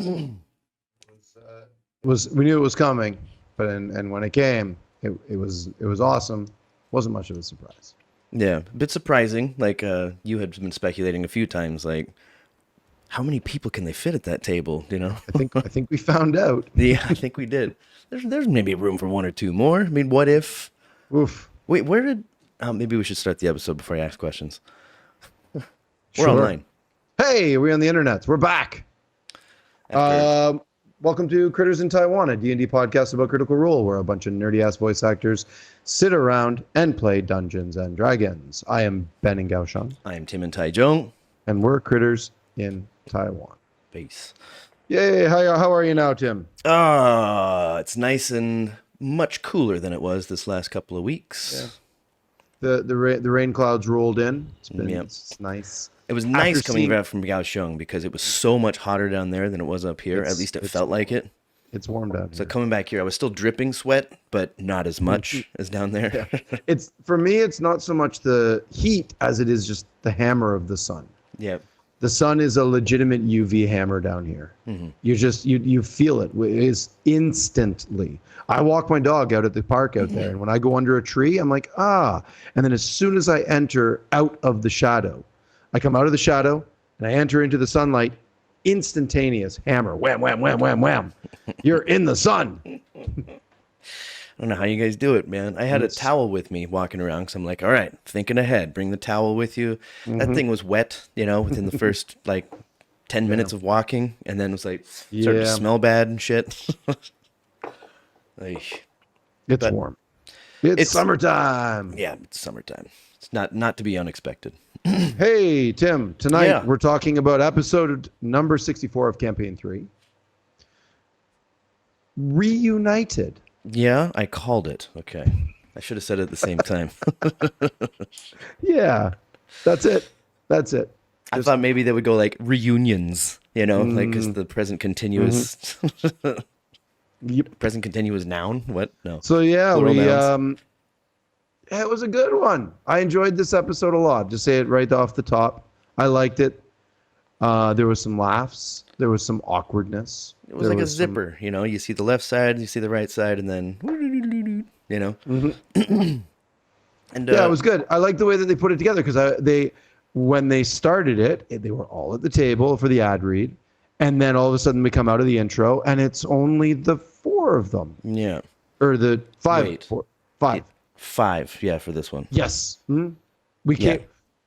We knew it was coming, but and when it came, it was awesome. Wasn't much of a surprise. Yeah, a bit surprising. Like you had been speculating a few times, like how many people can they fit at that table? You know? I think we found out. Yeah, I think we did. There's maybe room for one or two more. I mean, what if? Oof. Wait, where did? Maybe we should start the episode before I ask questions. We're Sure. online. Hey, we're on the internet. We're back. Welcome to Critters in Taiwan, a D&D podcast about Critical Role, where a bunch of nerdy-ass voice actors sit around and play Dungeons and Dragons. I am Ben and Gaoshang. I am Tim and Taizhong. And we're Critters in Taiwan. Base. Yay! How are you now, Tim? It's nice and much cooler than it was this last couple of weeks. Yeah. The rain clouds rolled in. Yep. It's nice. It was nice coming back from Kaohsiung because it was so much hotter down there than it was up here. At least it felt like it. It's warm down here. So coming back here, I was still dripping sweat, but not as much as down there. Yeah. It's for me. It's not so much the heat as it is just the hammer of the sun. Yeah. The sun is a legitimate UV hammer down here. Mm-hmm. You feel it. It is instantly. I walk my dog out at the park out there, and when I go under a tree, I'm like, ah. And then as soon as I enter out of the shadow, I come out of the shadow and I enter into the sunlight, instantaneous hammer, wham, wham, wham, wham, wham. You're in the sun. I don't know how you guys do it, man. I had a towel with me walking around because I'm like, all right, thinking ahead, bring the towel with you. Mm-hmm. That thing was wet, within the first 10 minutes of walking, and then it was started to smell bad and shit. It's warm. It's summertime. Yeah, it's summertime. It's not to be unexpected. Hey, Tim, tonight we're talking about episode number 64 of Campaign 3. Reunited. Yeah, I called it. Okay. I should have said it at the same time. Yeah, that's it. I thought maybe they would go reunions, because the present continuous... Yep. Present continuous noun? What? No. So yeah, Plural it was a good one. I enjoyed this episode a lot. Just say it right off the top. I liked it. There was some laughs. There was some awkwardness. It was a zipper, You see the left side, you see the right side, and then, Mm-hmm. And it was good. I like the way that they put it together because when they started it, they were all at the table for the ad read, and then all of a sudden we come out of the intro, and it's only the 4 of them. Yeah. Or the 5. Wait. 5. 5, yeah, for this one. Yes. Mm-hmm.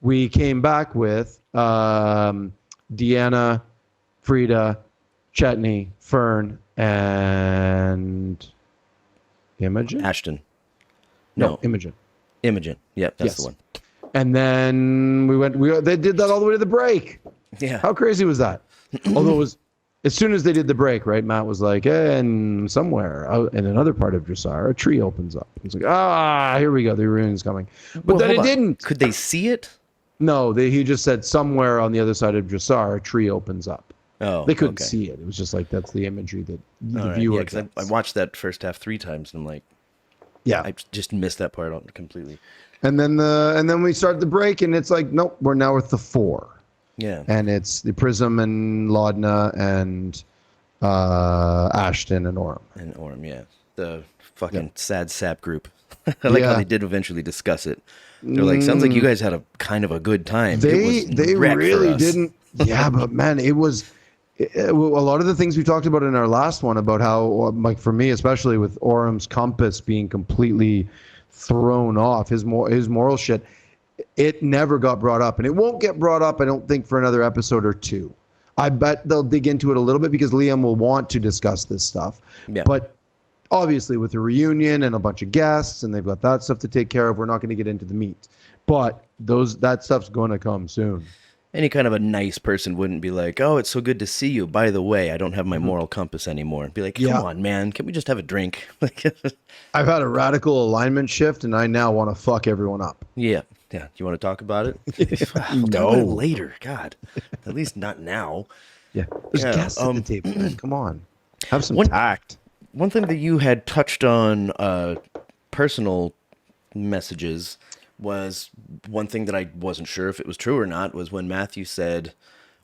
We came back with Deanna, Frida, Chetney, Fern, and Imogen? Ashton. No, Imogen. Imogen. Yep, that's the one. And then they did that all the way to the break. Yeah. How crazy was that? Although it was, as soon as they did the break, right, Matt was like, and somewhere out in another part of Dressar, a tree opens up. He's like, here we go, the reunion's coming. But then it didn't. Could they see it? No, he just said somewhere on the other side of Dressar, a tree opens up. Oh, they couldn't see it. It was just that's the imagery that the viewer gets. I watched that first half 3 times, and I'm like, I just missed that part out completely. And then we start the break, and it's like, nope, we're now with the 4. Yeah. And it's the Prism and Laudna and Ashton and Orem. And Orem, yeah. The fucking sad sap group. I like how they did eventually discuss it. They're like, sounds like you guys had a kind of a good time. They really didn't. Yeah, but man, it was a lot of the things we talked about in our last one about how, for me, especially with Orem's compass being completely thrown off, his moral shit, it never got brought up, and it won't get brought up, I don't think, for another episode or 2. I bet they'll dig into it a little bit because Liam will want to discuss this stuff. Yeah. But obviously with the reunion and a bunch of guests, and they've got that stuff to take care of, we're not going to get into the meat. But that stuff's going to come soon. Any kind of a nice person wouldn't be like, oh, it's so good to see you. By the way, I don't have my moral compass anymore. Be like, come on, man. Can we just have a drink? I've had a radical alignment shift, and I now want to fuck everyone up. Yeah. Yeah. Do you want to talk about it? No. Talk about it later. God. At least not now. Yeah. There's guests at the table, man. Come on. Have some tact. One thing that you had touched on personal messages was one thing that I wasn't sure if it was true or not was when Matthew said,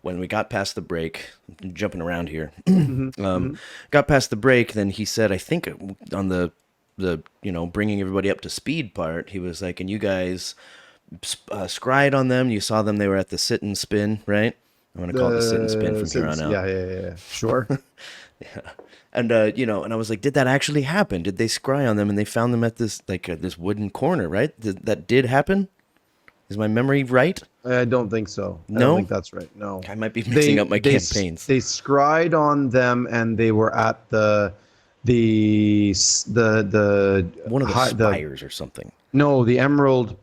when we got past the break, I'm jumping around here, Mm-hmm. got past the break, then he said, I think on the bringing everybody up to speed part, he was like, and you guys scried on them. You saw them. They were at the sit and spin, right? I'm going to call it the sit and spin from here on out. Yeah. Sure. And and I was like, did that actually happen? Did they scry on them and they found them at this this wooden corner, right? That did happen? Is my memory right? I don't think so. No? I don't think that's right. No. I might be mixing up my campaigns. They scried on them and they were at the one of the spires or something. No, the Emerald.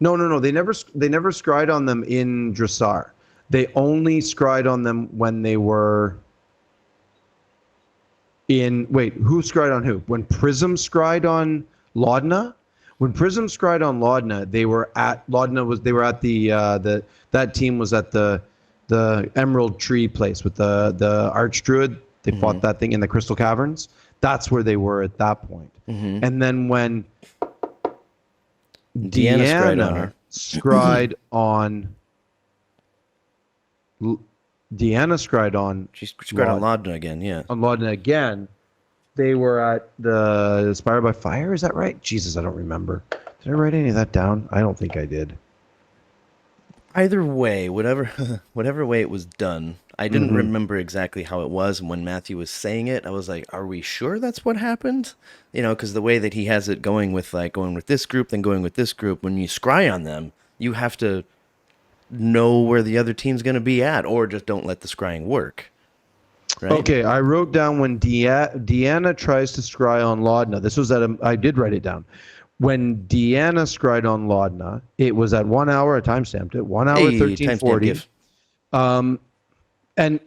No. They never scried on them in Dressar. They only scried on them when they were in. Wait, who scried on who? When Prism scried on Laudna? When Prism scried on Laudna, they were at the that team was at the Emerald Tree place with the Archdruid. They fought that thing in the Crystal Caverns. That's where they were at that point. Mm-hmm. And then when Deanna scried on She scried on Laudna again, yeah. On Laudna again. They were at the Inspired by Fire, is that right? Jesus, I don't remember. Did I write any of that down? I don't think I did. Either way, whatever way it was done, I didn't remember exactly how it was. And when Matthew was saying it, I was like, are we sure that's what happened? Because the way that he has it going with this group, then going with this group, when you scry on them, you have to know where the other team's going to be at, or just don't let the scrying work. Right? Okay, I wrote down when Deanna tries to scry on Laudna. This was I did write it down. When Deanna scried on Laudna, it was at 1 hour. I timestamped it. 1 hour, 13:40. And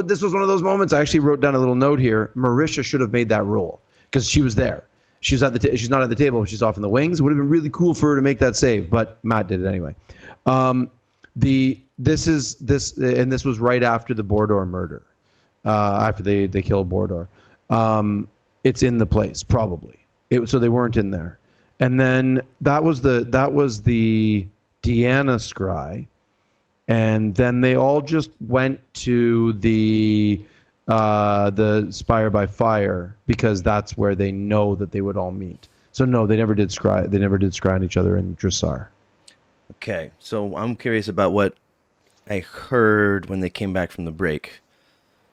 this was one of those moments. I actually wrote down a little note here. Marisha should have made that roll because she was there. She's at she's not at the table. She's off in the wings. It would have been really cool for her to make that save, but Matt did it anyway. This was right after the Bordor murder. After they killed Bordor. It's in the place probably. So they weren't in there. And then that was the Deanna scry, and then they all just went to the Spire by Fire because that's where they know that they would all meet. So no, they never did scry. They never did scry on each other in Dressar. Okay, so I'm curious about what I heard when they came back from the break,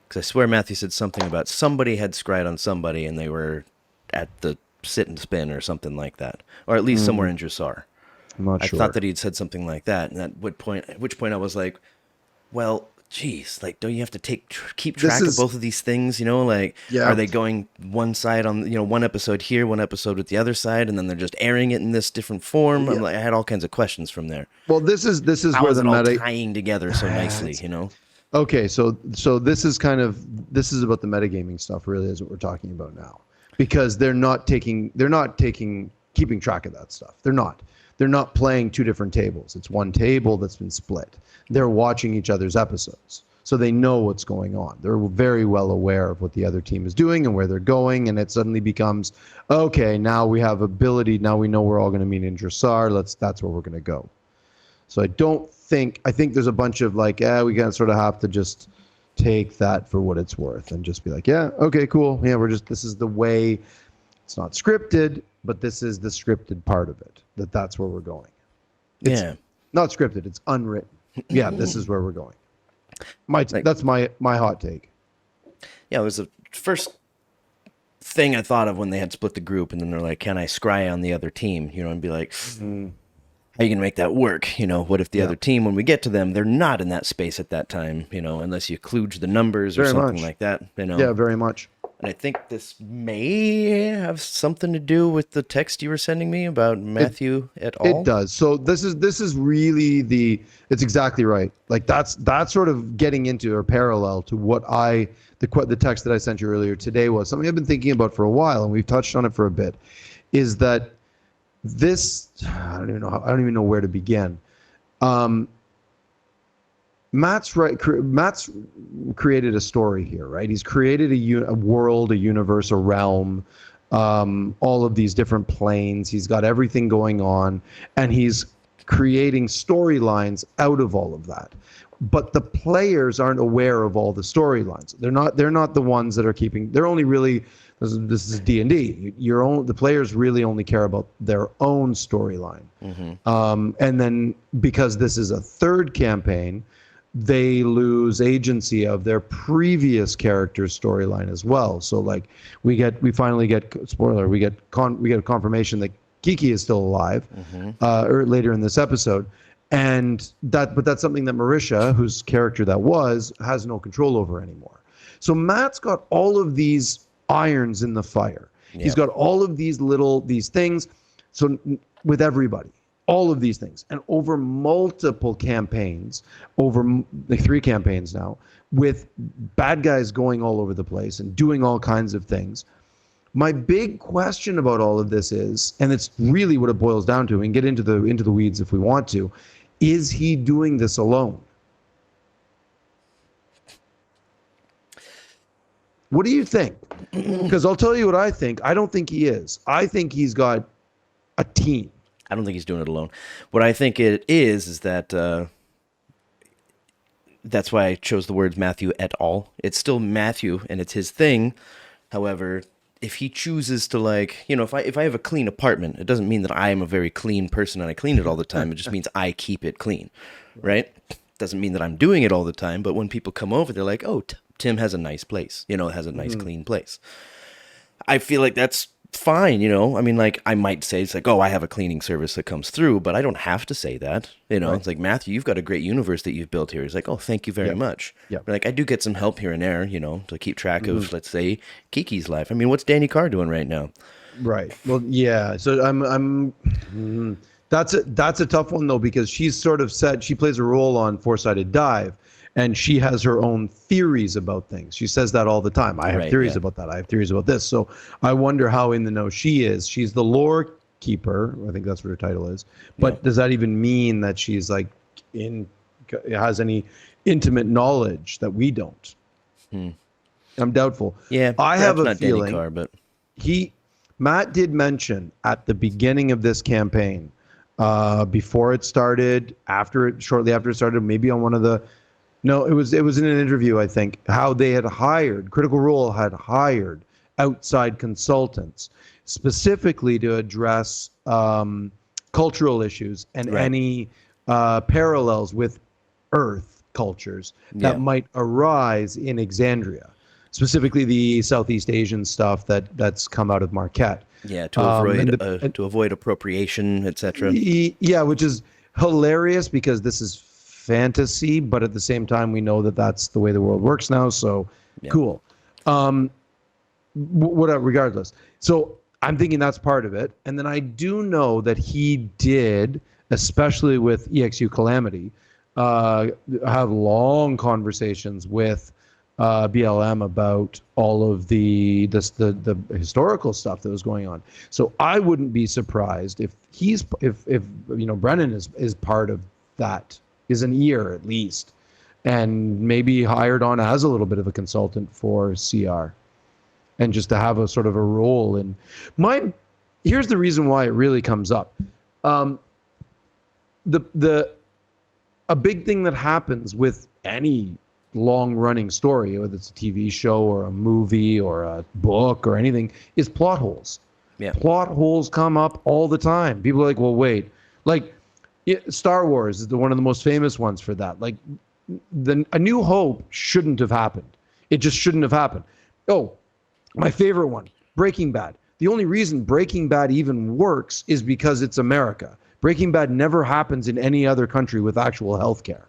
because I swear Matthew said something about somebody had scried on somebody and they were at the sit and spin or something like that, or at least somewhere in Dressar. I'm not sure. I thought that he'd said something like that, and at which point I was like, well, geez, like, don't you have to keep track of both of these things? Are they going one side on, one episode here, one episode with the other side, and then they're just airing it in this different form? Yeah. I had all kinds of questions from there. Well, this is how where is the it all meta tying together so nicely, Okay, so this is about the metagaming stuff, really, is what we're talking about now, because they're not keeping track of that stuff. They're not playing two different tables. It's one table that's been split. They're watching each other's episodes, so they know what's going on. They're very well aware of what the other team is doing and where they're going, and it suddenly becomes, okay, now we have ability. Now we know we're all going to meet in Dressar. That's where we're going to go. So I think there's a bunch of we kind of sort of have to just take that for what it's worth and just be like, yeah, okay, cool. Yeah, this is the way. It's not scripted, but this is the scripted part of it. That's where we're going. It's not scripted. It's unwritten. Yeah, this is where we're going. That's my hot take. Yeah, it was the first thing I thought of when they had split the group, and then they're like, "Can I scry on the other team?" And be like, "How are you gonna make that work?" What if the other team, when we get to them, they're not in that space at that time? Unless you kludge the numbers or something like that. Yeah, very much. And I think this may have something to do with the text you were sending me about Matthew et al. It does. So this is really it's exactly right. Like that's sort of getting into or parallel to what the text that I sent you earlier today was something I've been thinking about for a while, and we've touched on it for a bit, is that this, I don't even know where to begin. Matt's right. Matt's created a story here, right? He's created a world, a universe, a realm, all of these different planes. He's got everything going on, and he's creating storylines out of all of that. but the players aren't aware of all the storylines. They're not the ones that are keeping. They're only really, this is D&D. The players really only care about their own storyline. And then because this is a third campaign, they lose agency of their previous character's storyline as well. So like we finally get spoiler, we get a confirmation that Kiki is still alive, or later in this episode. But that's something that Marisha, whose character that was, has no control over anymore. So Matt's got all of these irons in the fire. Yeah. He's got all of these things. So with everybody, all of these things, and over multiple campaigns, over like 3 campaigns now, with bad guys going all over the place and doing all kinds of things. My big question about all of this is, and it's really what it boils down to, and get into the weeds if we want to, is he doing this alone? What do you think? Because I'll tell you what I think. I don't think he is. I think he's got a team. I don't think he's doing it alone. What I think it is that that's why I chose the words Matthew et al. It's still Matthew, and it's his thing. However, if he chooses to, like, you know, if I have a clean apartment, it doesn't mean that I am a very clean person and I clean it all the time. It just means I keep it clean, right? Doesn't mean that I'm doing it all the time. But when people come over, they're like, oh, Tim has a nice place, you know, has a nice clean place. I feel like that's fine, you know. I mean, like, I might say it's like, oh, I have a cleaning service that comes through, but I don't have to say that, you know. Right. It's like, Matthew, you've got a great universe that you've built here. He's like, oh, thank you very much. Yeah. Like, I do get some help here and there, you know, to keep track of, let's say, Kiki's life. I mean, what's Danny Carr doing right now? Right. Well, yeah. So that's a tough one though, because she's sort of said she plays a role on Four-Sided Dive. And she has her own theories about things. She says that all the time. I have theories about that. I have theories about this. So I wonder how in the know she is. She's the lore keeper. I think that's what her title is. But does that even mean that she's like has any intimate knowledge that we don't? I'm doubtful. Yeah, I have a not feeling. Danny Carr, but Matt did mention at the beginning of this campaign, before it started, shortly after it started, maybe on one of the. No, it was in an interview, I think, how they had hired, Critical Role had hired outside consultants specifically to address cultural issues and any parallels with Earth cultures that might arise in Exandria, specifically the Southeast Asian stuff that's come out of Marquette. Yeah, to avoid appropriation, etc. Yeah, which is hilarious because this is fantasy, but at the same time we know that that's the way the world works now, so cool. Whatever, regardless. So I'm thinking that's part of it. And then I do know that he did, especially with EXU Calamity, have long conversations with BLM about all of the historical stuff that was going on. So I wouldn't be surprised if you know, Brennan is part of that, is an ear at least, and maybe hired on as a little bit of a consultant for CR, and just to have a sort of a role in here's the reason why it really comes up. A big thing that happens with any long running story, whether it's a TV show or a movie or a book or anything, is plot holes. Plot holes come up all the time. People are like, well, wait, like, Star Wars is one of the most famous ones for that. Like, A New Hope shouldn't have happened. It just shouldn't have happened. Oh, my favorite one, Breaking Bad. The only reason Breaking Bad even works is because it's America. Breaking Bad never happens in any other country with actual healthcare.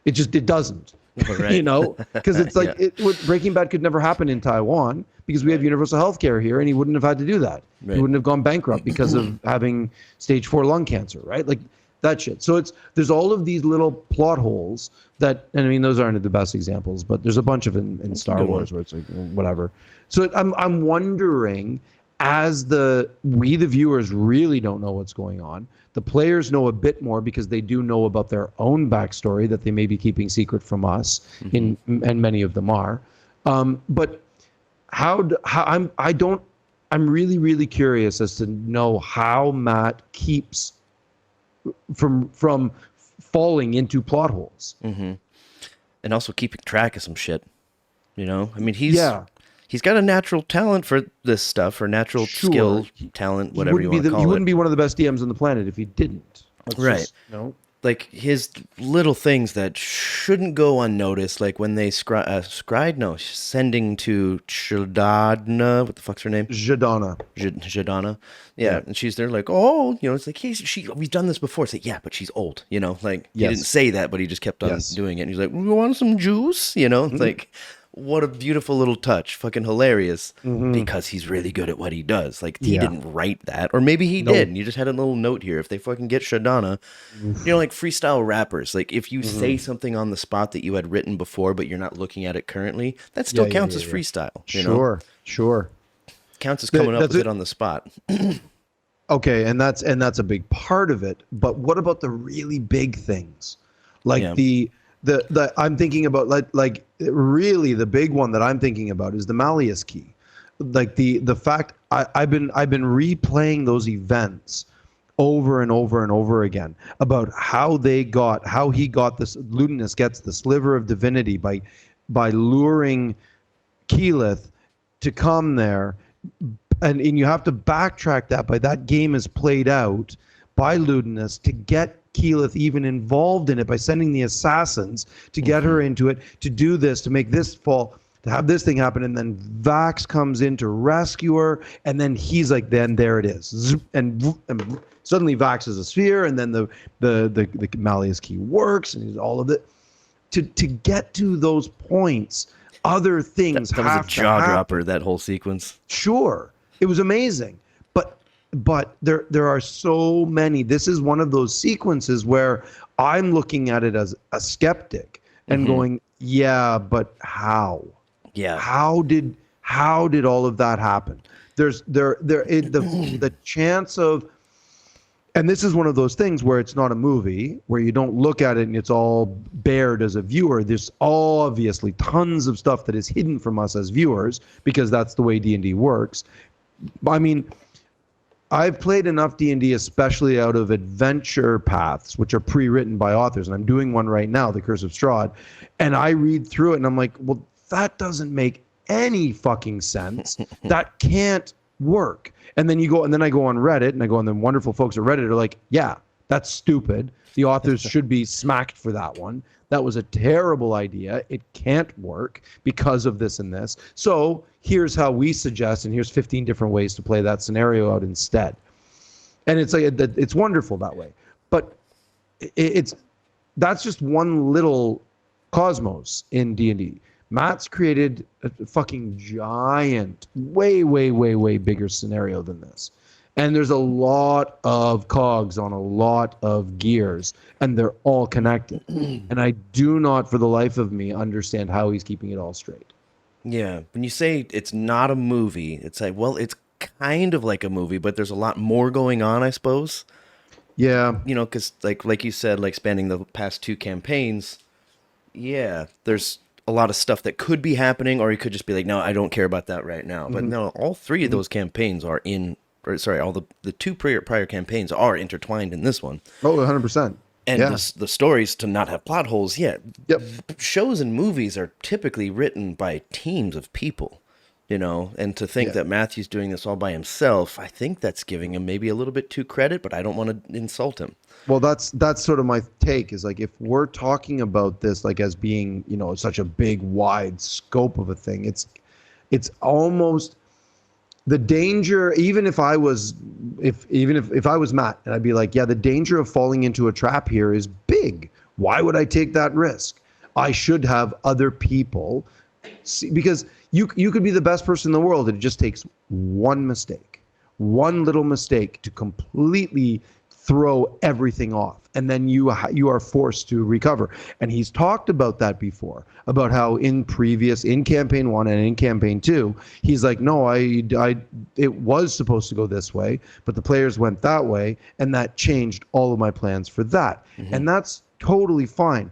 It doesn't. Right. You know, because it's like Breaking Bad could never happen in Taiwan because we have universal healthcare here, and he wouldn't have had to do that. Right. He wouldn't have gone bankrupt because of having stage 4 lung cancer, right? Like, that shit. So there's all of these little plot holes that, and I mean, those aren't the best examples, but there's a bunch of in Star Wars where it's like whatever. So I'm wondering, as we the viewers really don't know what's going on. The players know a bit more because they do know about their own backstory that they may be keeping secret from us, and many of them are. But I'm really, really curious as to know how Matt keeps from falling into plot holes. and also keeping track of some shit. You know, I mean, Yeah, he's got a natural talent for this stuff, or natural sure. skill, talent, He whatever you wouldn't be want to he call it. wouldn't be one of the best DMs on the planet if he didn't. Let's Right. just, you know. Like his little things that shouldn't go unnoticed, like when they sending to Shadadna, what the fuck's her name? Jadana. Jadana. Yeah. Yeah, and she's there like, oh, you know, it's like, hey, we've done this before. It's like, yeah, but she's old, you know, like he didn't Yes. say that, but he just kept on Yes. doing it. And he's like, you want some juice? You know, it's like, what a beautiful little touch, fucking hilarious, because he's really good at what he does. Like he Yeah. didn't write that, or maybe he did, and you just had a little note here. If they fucking get Shadana, you know, like freestyle rappers, like if you say something on the spot that you had written before, but you're not looking at it currently, that still counts as freestyle. You know? Sure. Counts as coming up with it on the spot. Okay, and that's a big part of it. But what about the really big things, like the I'm thinking about like really the big one that I'm thinking about is the Malleus key, like the fact I've been replaying those events over and over and over again about how he got this. Ludinus gets the sliver of divinity by luring Keyleth to come there. And you have to backtrack that game is played out by Ludinus to get Keyleth even involved in it by sending the assassins to get her into it, to do this, to make this fall, to have this thing happen, and then Vax comes in to rescue her, and then he's like, then there it is, and suddenly Vax is a sphere, and then the Malleus key works, and all of it. To get to those points, other things that was a jaw dropper. That whole sequence. Sure. It was amazing, but there are so many. This is one of those sequences where I'm looking at it as a skeptic and going, yeah, but how? Yeah. How did all of that happen? The chance of, and this is one of those things where it's not a movie where you don't look at it and it's all bared as a viewer. There's obviously tons of stuff that is hidden from us as viewers because that's the way D&D works. I mean, I've played enough D&D, especially out of adventure paths, which are pre-written by authors, and I'm doing one right now, The Curse of Strahd, and I read through it, and I'm like, well, that doesn't make any fucking sense. That can't work. And then I go on Reddit, and I go on the wonderful folks at Reddit are like, yeah, that's stupid. The authors should be smacked for that one. That was a terrible idea. It can't work because of this and this. So here's how we suggest, and here's 15 different ways to play that scenario out instead. And it's like it's wonderful that way. But that's just one little cosmos in D&D. Matt's created a fucking giant, way, way, way, way bigger scenario than this. And there's a lot of cogs on a lot of gears, and they're all connected. And I do not, for the life of me, understand how he's keeping it all straight. Yeah. When you say it's not a movie, it's like, well, it's kind of like a movie, but there's a lot more going on, I suppose. Yeah. You know, because like you said, like spanning the past two campaigns, yeah, there's a lot of stuff that could be happening, or you could just be like, no, I don't care about that right now. But no, all three of those campaigns are all the two prior campaigns are intertwined in this one. Oh, 100%. And the stories to not have plot holes yet. Yep. Shows and movies are typically written by teams of people, you know, and to think that Matthew's doing this all by himself, I think that's giving him maybe a little bit too credit, but I don't want to insult him. Well, that's sort of my take is like, if we're talking about this like as being, you know, such a big, wide scope of a thing, it's almost the danger. Even if I was Matt, and I'd be like, yeah, the danger of falling into a trap here is big. Why would I take that risk? I should have other people see, because you could be the best person in the world, and it just takes one little mistake to completely throw everything off, and then you are forced to recover. And he's talked about that before, about how in campaign 1 and in campaign 2, he's like, no, it was supposed to go this way, but the players went that way, and that changed all of my plans for that. And that's totally fine.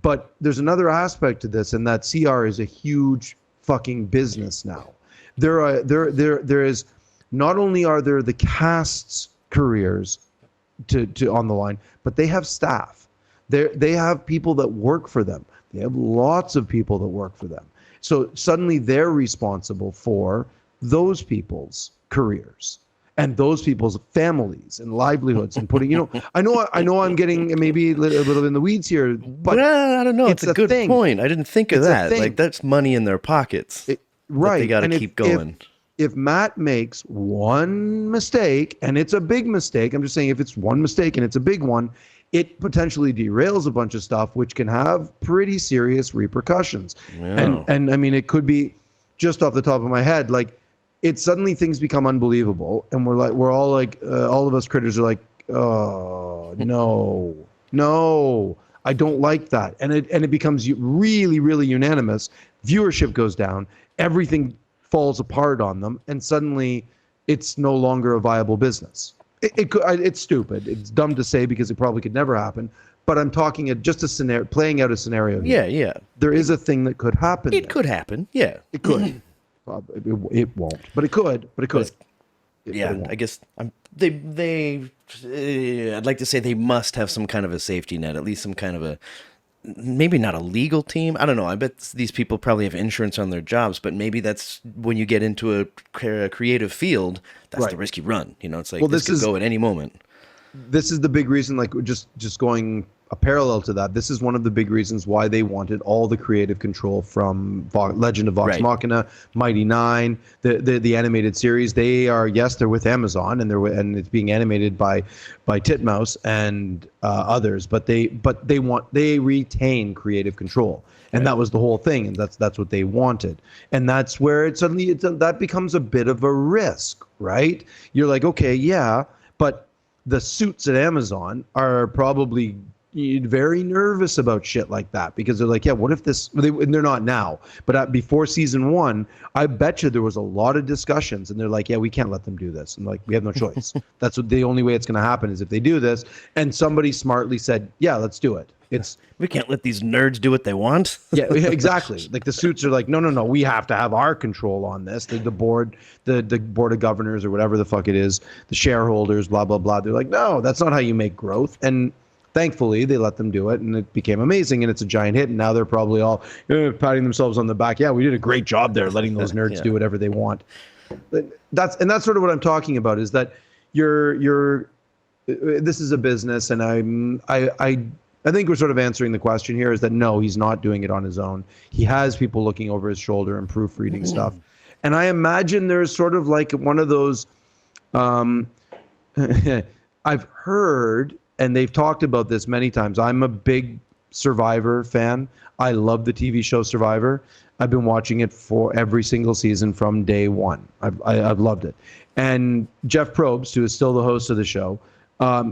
But there's another aspect to this, and that CR is a huge fucking business now. There is, not only are there the cast's careers to on the line, but they have staff. They have people that work for them. They have lots of people that work for them. So suddenly they're responsible for those people's careers and those people's families and livelihoods and putting, I know I'm getting maybe a little bit in the weeds here, but well, I don't know. It's a good point. I didn't think of that. Like that's money in their pockets. Right. They got to keep going. If Matt makes one mistake, and it's a big mistake, I'm just saying if it's one mistake and it's a big one, it potentially derails a bunch of stuff, which can have pretty serious repercussions. Yeah. And I mean, it could be just off the top of my head, like it suddenly things become unbelievable. And we're all like, all of us critters are like, oh, no, I don't like that. And it becomes really, really unanimous. Viewership goes down. Everything falls apart on them, and suddenly it's no longer a viable business. It's stupid. It's dumb to say because it probably could never happen. But I'm talking just a scenario, playing out a scenario here. Yeah. There is a thing that could happen. It could happen. Yeah, it could. It won't, but it could. I guess I'd like to say they must have some kind of a safety net, at least some kind of a. Maybe not a legal team. I don't know. I bet these people probably have insurance on their jobs, but maybe that's when you get into a creative field, that's the risk you run. It's like this could go at any moment. This is the big reason, like just going a parallel to that. This is one of the big reasons why they wanted all the creative control from Legend of Vox Machina, Mighty Nine, the animated series. They're with Amazon, and it's being animated by Titmouse and others. But they retain creative control, and that was the whole thing, and that's what they wanted. And that's where that becomes a bit of a risk, right? You're like, okay, yeah, but the suits at Amazon are probably very nervous about shit like that because they're like, yeah, what if this? They're not now, but before season 1, I bet you there was a lot of discussions, and they're like, yeah, we can't let them do this, and like we have no choice. That's the only way it's going to happen is if they do this. And somebody smartly said, yeah, let's do it. We can't let these nerds do what they want. Yeah, exactly. Like the suits are like, no, we have to have our control on this. The board of governors or whatever the fuck it is, the shareholders, blah blah blah. They're like, no, that's not how you make growth. And thankfully, they let them do it, and it became amazing, and it's a giant hit. And now they're probably all patting themselves on the back. Yeah, we did a great job there, letting those nerds do whatever they want. That's sort of what I'm talking about. Is that this is a business, and I think we're sort of answering the question here. Is that no, he's not doing it on his own. He has people looking over his shoulder and proofreading stuff. And I imagine there's sort of like one of those. I've heard. And they've talked about this many times. I'm a big Survivor fan. I love the TV show Survivor. I've been watching it for every single season from day one. I've loved it. And Jeff Probst, who is still the host of the show,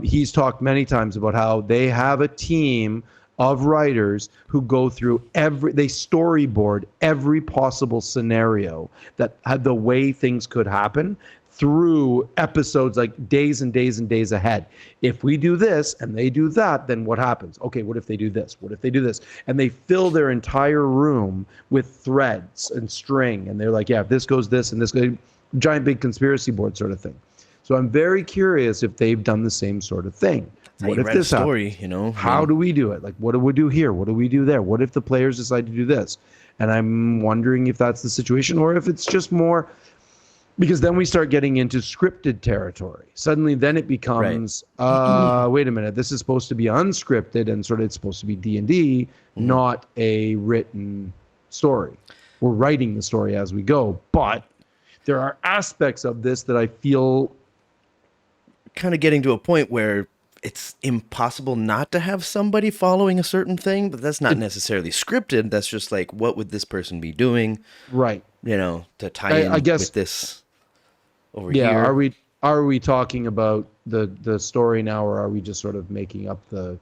he's talked many times about how they have a team of writers who go through they storyboard every possible scenario that had the way things could happen through episodes, like days and days and days ahead. If we do this and they do that, then what happens? Okay, what if they do this? What if they do this? And they fill their entire room with threads and string. And they're like, yeah, if this goes this and this goes, giant big conspiracy board sort of thing. So I'm very curious if they've done the same sort of thing. What if this happens? How do we do it? Like, what do we do here? What do we do there? What if the players decide to do this? And I'm wondering if that's the situation or if it's just more... Because then we start getting into scripted territory. Suddenly, then it becomes, wait a minute, this is supposed to be unscripted and sort of it's supposed to be D&D, not a written story. We're writing the story as we go, but there are aspects of this that I feel kind of getting to a point where it's impossible not to have somebody following a certain thing, but that's not necessarily scripted. That's just like, what would this person be doing? Right. To tie in with this. Over here. Are we talking about the story now, or are we just sort of making up the?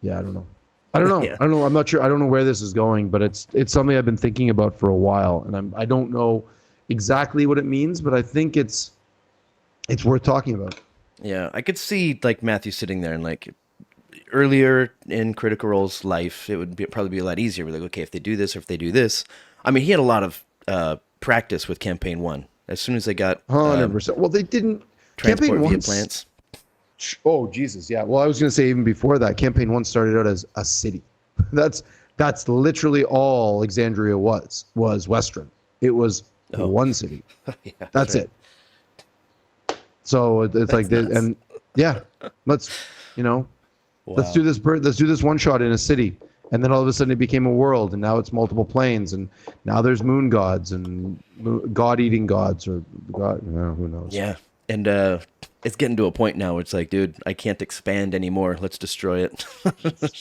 Yeah, I don't know. Yeah. I don't know. I'm not sure. I don't know where this is going, but it's something I've been thinking about for a while, and I don't know exactly what it means, but I think it's worth talking about. Yeah, I could see like Matthew sitting there and like earlier in Critical Role's life, it would probably be a lot easier. We're like, okay, if they do this or if they do this. I mean, he had a lot of practice with Campaign 1. As soon as they got 100%. Well, they didn't transport via plants. Oh Jesus, yeah. Well, I was going to say even before that, Campaign 1 started out as a city. That's That's literally all Exandria was Western. It was one city. Yeah, that's right. it. So it's like this, and yeah, let's let's do this. Let's do this one shot in a city, and then all of a sudden it became a world, and now it's multiple planes, and now there's moon gods and god-eating gods, or god, who knows? Yeah, and it's getting to a point now where it's like, dude, I can't expand anymore. Let's destroy it.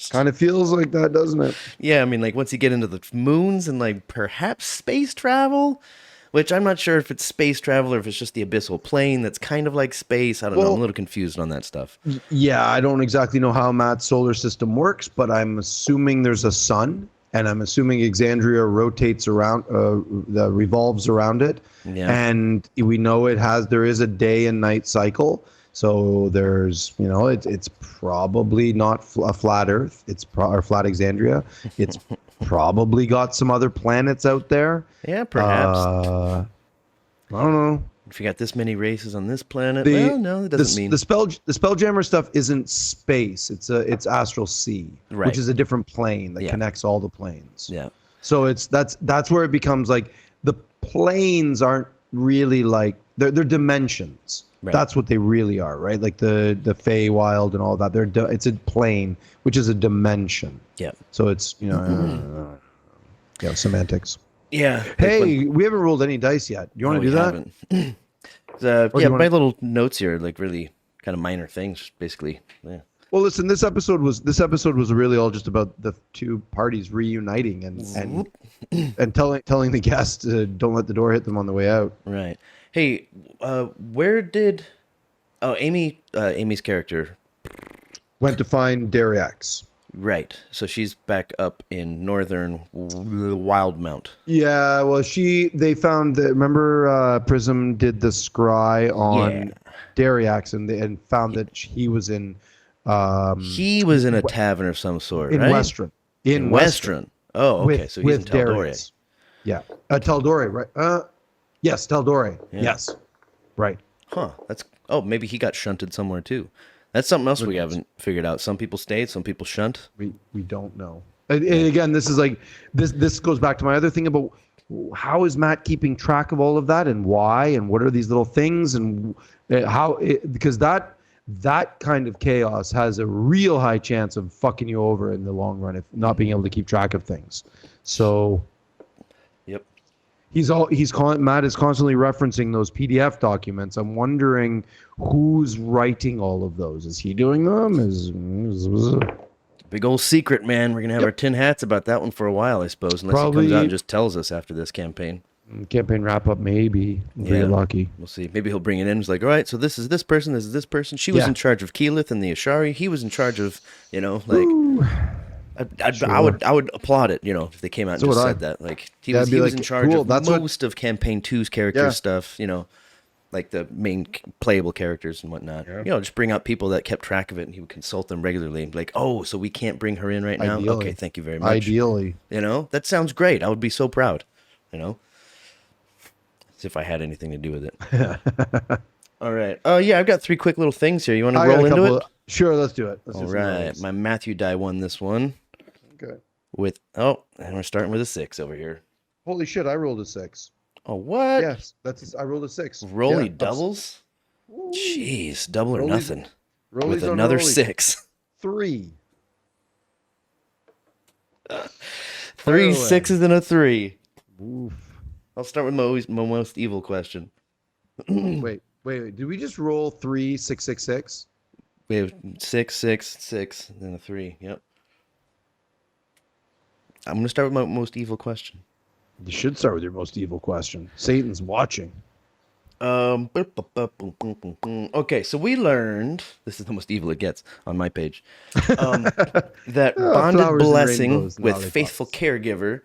Kind of feels like that, doesn't it? Yeah, I mean, like once you get into the moons and like perhaps space travel, which I'm not sure if it's space travel or if it's just the abyssal plane that's kind of like space. I don't know. I'm a little confused on that stuff. Yeah, I don't exactly know how Matt's solar system works, but I'm assuming there's a sun, and I'm assuming Exandria rotates around, revolves around it. Yeah. And we know there is a day and night cycle. So there's, it's probably not a flat Earth. Or flat Exandria. It's probably got some other planets out there. Yeah, perhaps. I don't know. If you got this many races on this planet, well, no, it doesn't mean the Spelljammer stuff isn't space. It's astral sea, right, which is a different plane that connects all the planes. Yeah. So that's where it becomes like the planes aren't really like they're dimensions. Right. That's what they really are, right? Like the Feywild and all that. It's a plane, which is a dimension. Yeah. So it's semantics. Yeah. Hey, we haven't rolled any dice yet. Do you want to do that? My little notes here, like really kind of minor things, basically. Yeah. Well, listen, this episode was really all just about the two parties reuniting and telling the guests don't let the door hit them on the way out. Right. Hey, where did Amy's character went to find Dariax? Right. So she's back up in northern Wildmount. Yeah, well, they found that, remember Prism did the scry on Dariax and found that he was in he was in a tavern of some sort, in right? Western. In Western. Oh, okay. So he's in Taldore. Darius. Yeah. Taldore, right? Yes, Taldore. Yeah. Yes. Right. Huh. Maybe he got shunted somewhere too. That's something else we haven't figured out. Some people stayed, some people shunt. We don't know. And again, this is like this goes back to my other thing about how is Matt keeping track of all of that, and why, and what are these little things, and because that kind of chaos has a real high chance of fucking you over in the long run, if not being able to keep track of things. So yep. Matt is constantly referencing those PDF documents. I'm wondering who's writing all of those. Is he doing them? Big old secret, man. We're gonna have our tin hats about that one for a while, I suppose, unless he comes out and just tells us after this campaign. Campaign wrap up, maybe. If we get lucky. We'll see. Maybe he'll bring it in. He's like, all right, so this is this person, this is this person. She was in charge of Keyleth and the Ashari. He was in charge of, I would applaud it, if they came out and just said that. Like he was in charge of most of Campaign 2's character stuff, like the main playable characters and whatnot. Yeah. Just bring out people that kept track of it, and he would consult them regularly and be like, oh, so we can't bring her in right now? Okay, thank you very much. Ideally. That sounds great. I would be so proud, as if I had anything to do with it. All right. Oh, yeah, I've got 3 quick little things here. You want to roll into it? Sure, let's do it. All right. My Matthew die won this one. Okay. And we're starting with a 6 over here. Holy shit, I rolled a 6. Oh, what? Yes, I rolled a 6. Rolly doubles? Ooh. Jeez, double or nothing. With another 6. 3. 3 6s and a 3. Oof. I'll start with my most evil question. Wait. Did we just roll 3 6 6 6? We have 6 6 6, and then a 3. Yep. I'm gonna start with my most evil question. You should start with your most evil question. Satan's watching. Okay, so we learned, this is the most evil it gets on my page, that bonded blessing with faithful caregiver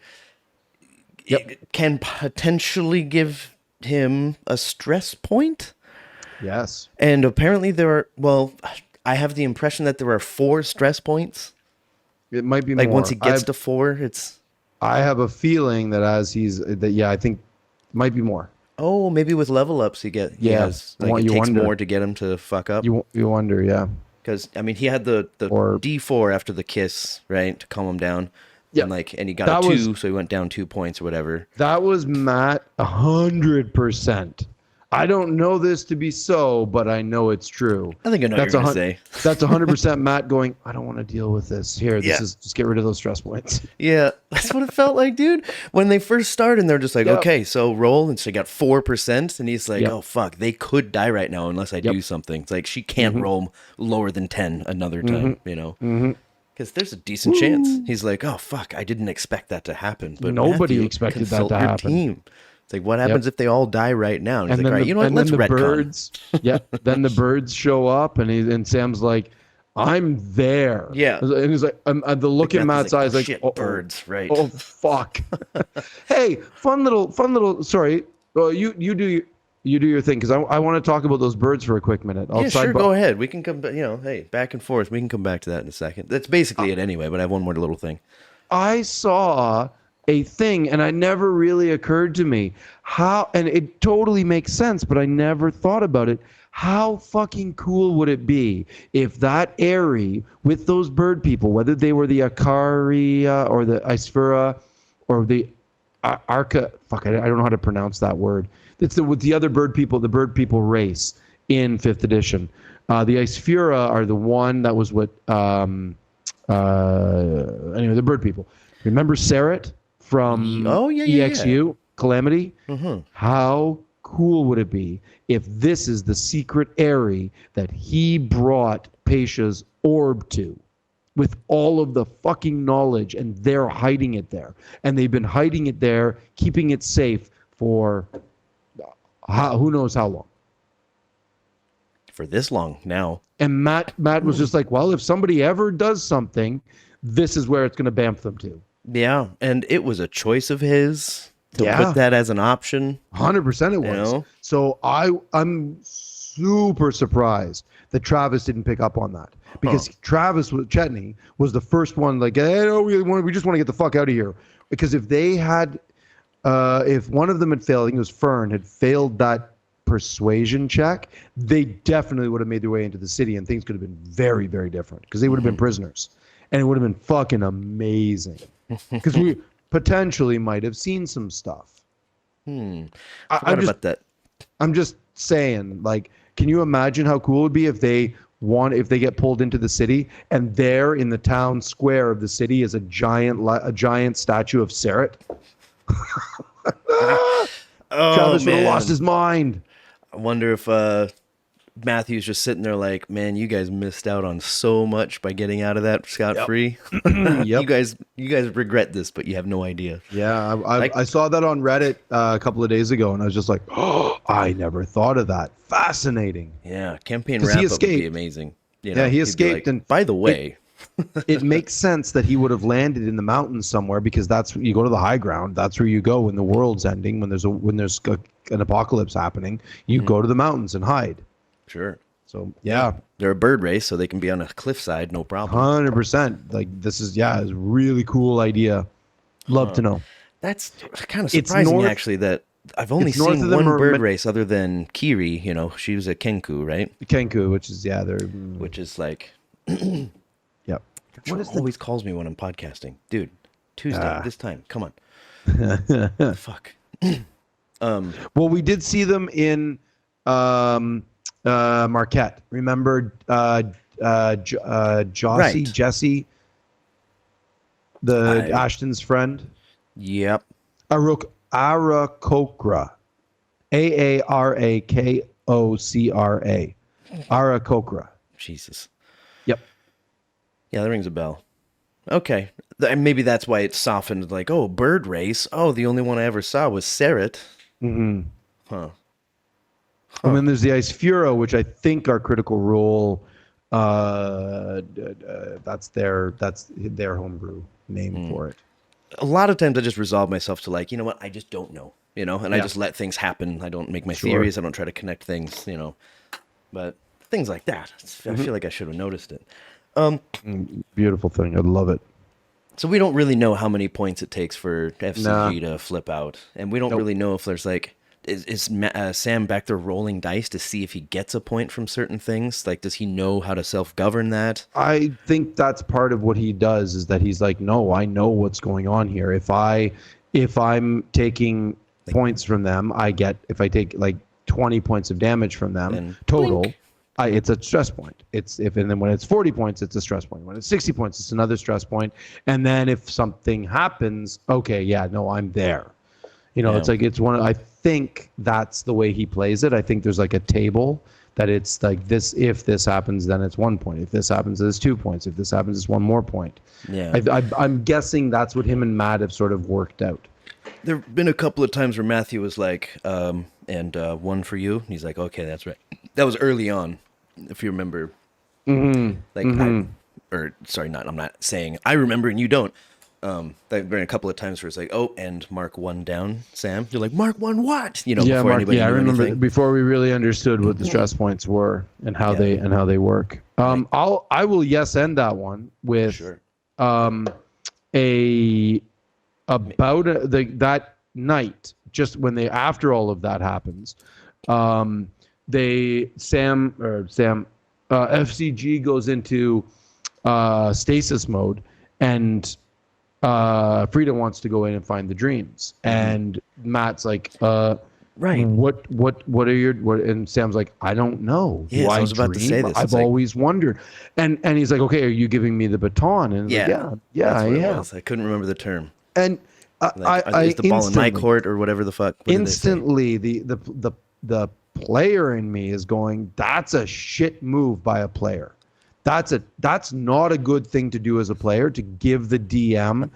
it can potentially give him a stress point. Yes. And apparently I have the impression that there are 4 stress points. It might be like more. Once he gets to 4, it's... I have a feeling that I think it might be more. Oh, maybe with level ups it takes more to get him to fuck up. You wonder, yeah. Because, he had the D4 after the kiss, right, to calm him down. Yeah. And he got That a 2, was so he went down 2 points or whatever. that was Matt 100%. I don't know this to be so, but I know it's true. I think I know what you're going to say. That's 100% Matt going, I don't want to deal with this. Here, this Yeah. is just get rid of those stress points. Yeah, that's what it felt like, dude. When they first started, and they're just like, Yep. okay, so roll. And so he got 4%. And he's like, Yep. oh, fuck, they could die right now unless I do something. It's like, she can't roll lower than 10 another time, you know? Because there's a decent chance. He's like, oh, fuck, I didn't expect that to happen. But Nobody Matthew, expected that consult to your happen. Team. It's like, what happens if they all die right now? And he's And like, all right, you know what? Let's then the retcon. birds, then the birds show up, and Sam's like, I'm there. Yeah. And he's like, the look in Matt's eyes, like, shit, oh, birds, right? Oh, fuck. Hey, fun little. Sorry, you do your thing, because I want to talk about those birds for a quick minute. Yeah, sure, go ahead. We can come, hey, back and forth. We can come back to that in a second. That's basically it anyway, but I have one more little thing. I saw a thing, and it never really occurred to me how, and it totally makes sense, but I never thought about it. How fucking cool would it be if that area with those bird people, whether they were the Akaria or the Isphura or the Arca, fuck, I don't know how to pronounce that word. It's with the other bird people, the bird people race in 5th edition. The Isphura are the one that was what, anyway, the bird people. Remember Serret from EXU, Calamity? Mm-hmm. How cool would it be if this is the secret area that he brought Pesha's orb to, with all of the fucking knowledge, and they're hiding it there. And they've been hiding it there, keeping it safe for who knows how long. For this long now. And Matt was just like, well, if somebody ever does something, this is where it's going to bamf them to. Yeah, and it was a choice of his to put that as an option. 100% it was. know? So I'm super surprised that Travis didn't pick up on that, because Travis with Chetney was the first one like, hey, no, we just want to get the fuck out of here. Because if they had, if one of them had failed, I think it was Fern, had failed that persuasion check, they definitely would have made their way into the city, and things could have been very, very different, because they would have been prisoners, and it would have been fucking amazing, because we potentially might have seen some stuff. About that. I'm just saying, like, can you imagine how cool it would be if they get pulled into the city, and there in the town square of the city is a giant statue of Serret? Travis would have lost his mind. I wonder if Matthew's just sitting there like, man, you guys missed out on so much by getting out of that scot-free. Yep. You guys regret this, but you have no idea. Yeah, I saw that on Reddit a couple of days ago, and I was just like, oh, I never thought of that. Fascinating. Yeah, campaign wrap-up would be amazing. You know, he escaped. Like, and by the way... it makes sense that he would have landed in the mountains somewhere, because that's, you go to the high ground. That's where you go when the world's ending, when there's an apocalypse happening. You go to the mountains and hide. Sure. So yeah, they're a bird race, so they can be on a cliffside, no problem. 100%. Like, this is a really cool idea. Love to know. That's kind of surprising, actually, that I've only seen one bird race other than Kiri. You know, she was a Kenku, right? Kenku, which is which is like. Yep. What always calls me when I'm podcasting, dude. Tuesday, this time. Come on. Fuck. Well, we did see them in Marquette. Remember Jesse, Ashton's friend? Yep. Arakokra. Aarakocra. Arakokra. Jesus. Yep. Yeah, that rings a bell. Okay. Maybe that's why it softened, like, oh, bird race. Oh, the only one I ever saw was Serret. Mm-hmm. Huh. And then there's the Isphura, which I think are Critical Role. That's their homebrew name for it. A lot of times I just resolve myself to, like, you know what? I just don't know, and I just let things happen. I don't make my theories. I don't try to connect things, but things like that. I feel like I should have noticed it. Beautiful thing. I love it. So we don't really know how many points it takes for FCG to flip out. And we don't really know if there's, like, Sam back there rolling dice to see if he gets a point from certain things? Like, does he know how to self-govern that? I think that's part of what he does, is that he's like, no, I know what's going on here. If I'm taking points from them, if I take like 20 points of damage from them Then total, blink. it's a stress point. And then when it's 40 points, it's a stress point. When it's 60 points, it's another stress point. And then if something happens, okay, yeah, no, I'm there. It's like I think that's the way he plays it. I think there's like a table that it's like this. If this happens, then it's 1 point. If this happens, it's 2 points. If this happens, it's one more point. Yeah. I'm guessing that's what him and Matt have sort of worked out. There have been a couple of times where Matthew was like, and one for you. And he's like, okay, that's right. That was early on, if you remember. Mm-hmm. Like, I'm not saying I remember and you don't. There have been a couple of times where it's like, oh, and mark one down, Sam. You're like, mark one what? Before anybody knew I remember anything. before we really understood what the stress points were and how they work. I will end that one with Sure. That night, just when after all of that happens, FCG goes into stasis mode, and Frida wants to go in and find the dreams, and Matt's like, right. What are your and Sam's like, I don't know. Yes, I was about to say this. I've always wondered. And he's like, okay, are you giving me the baton? And yeah, like, yeah, I am. I couldn't remember the term. And is the ball in my court or whatever the fuck? Instantly, the player in me is going, that's a shit move by a player. That's not a good thing to do as a player, to give the DM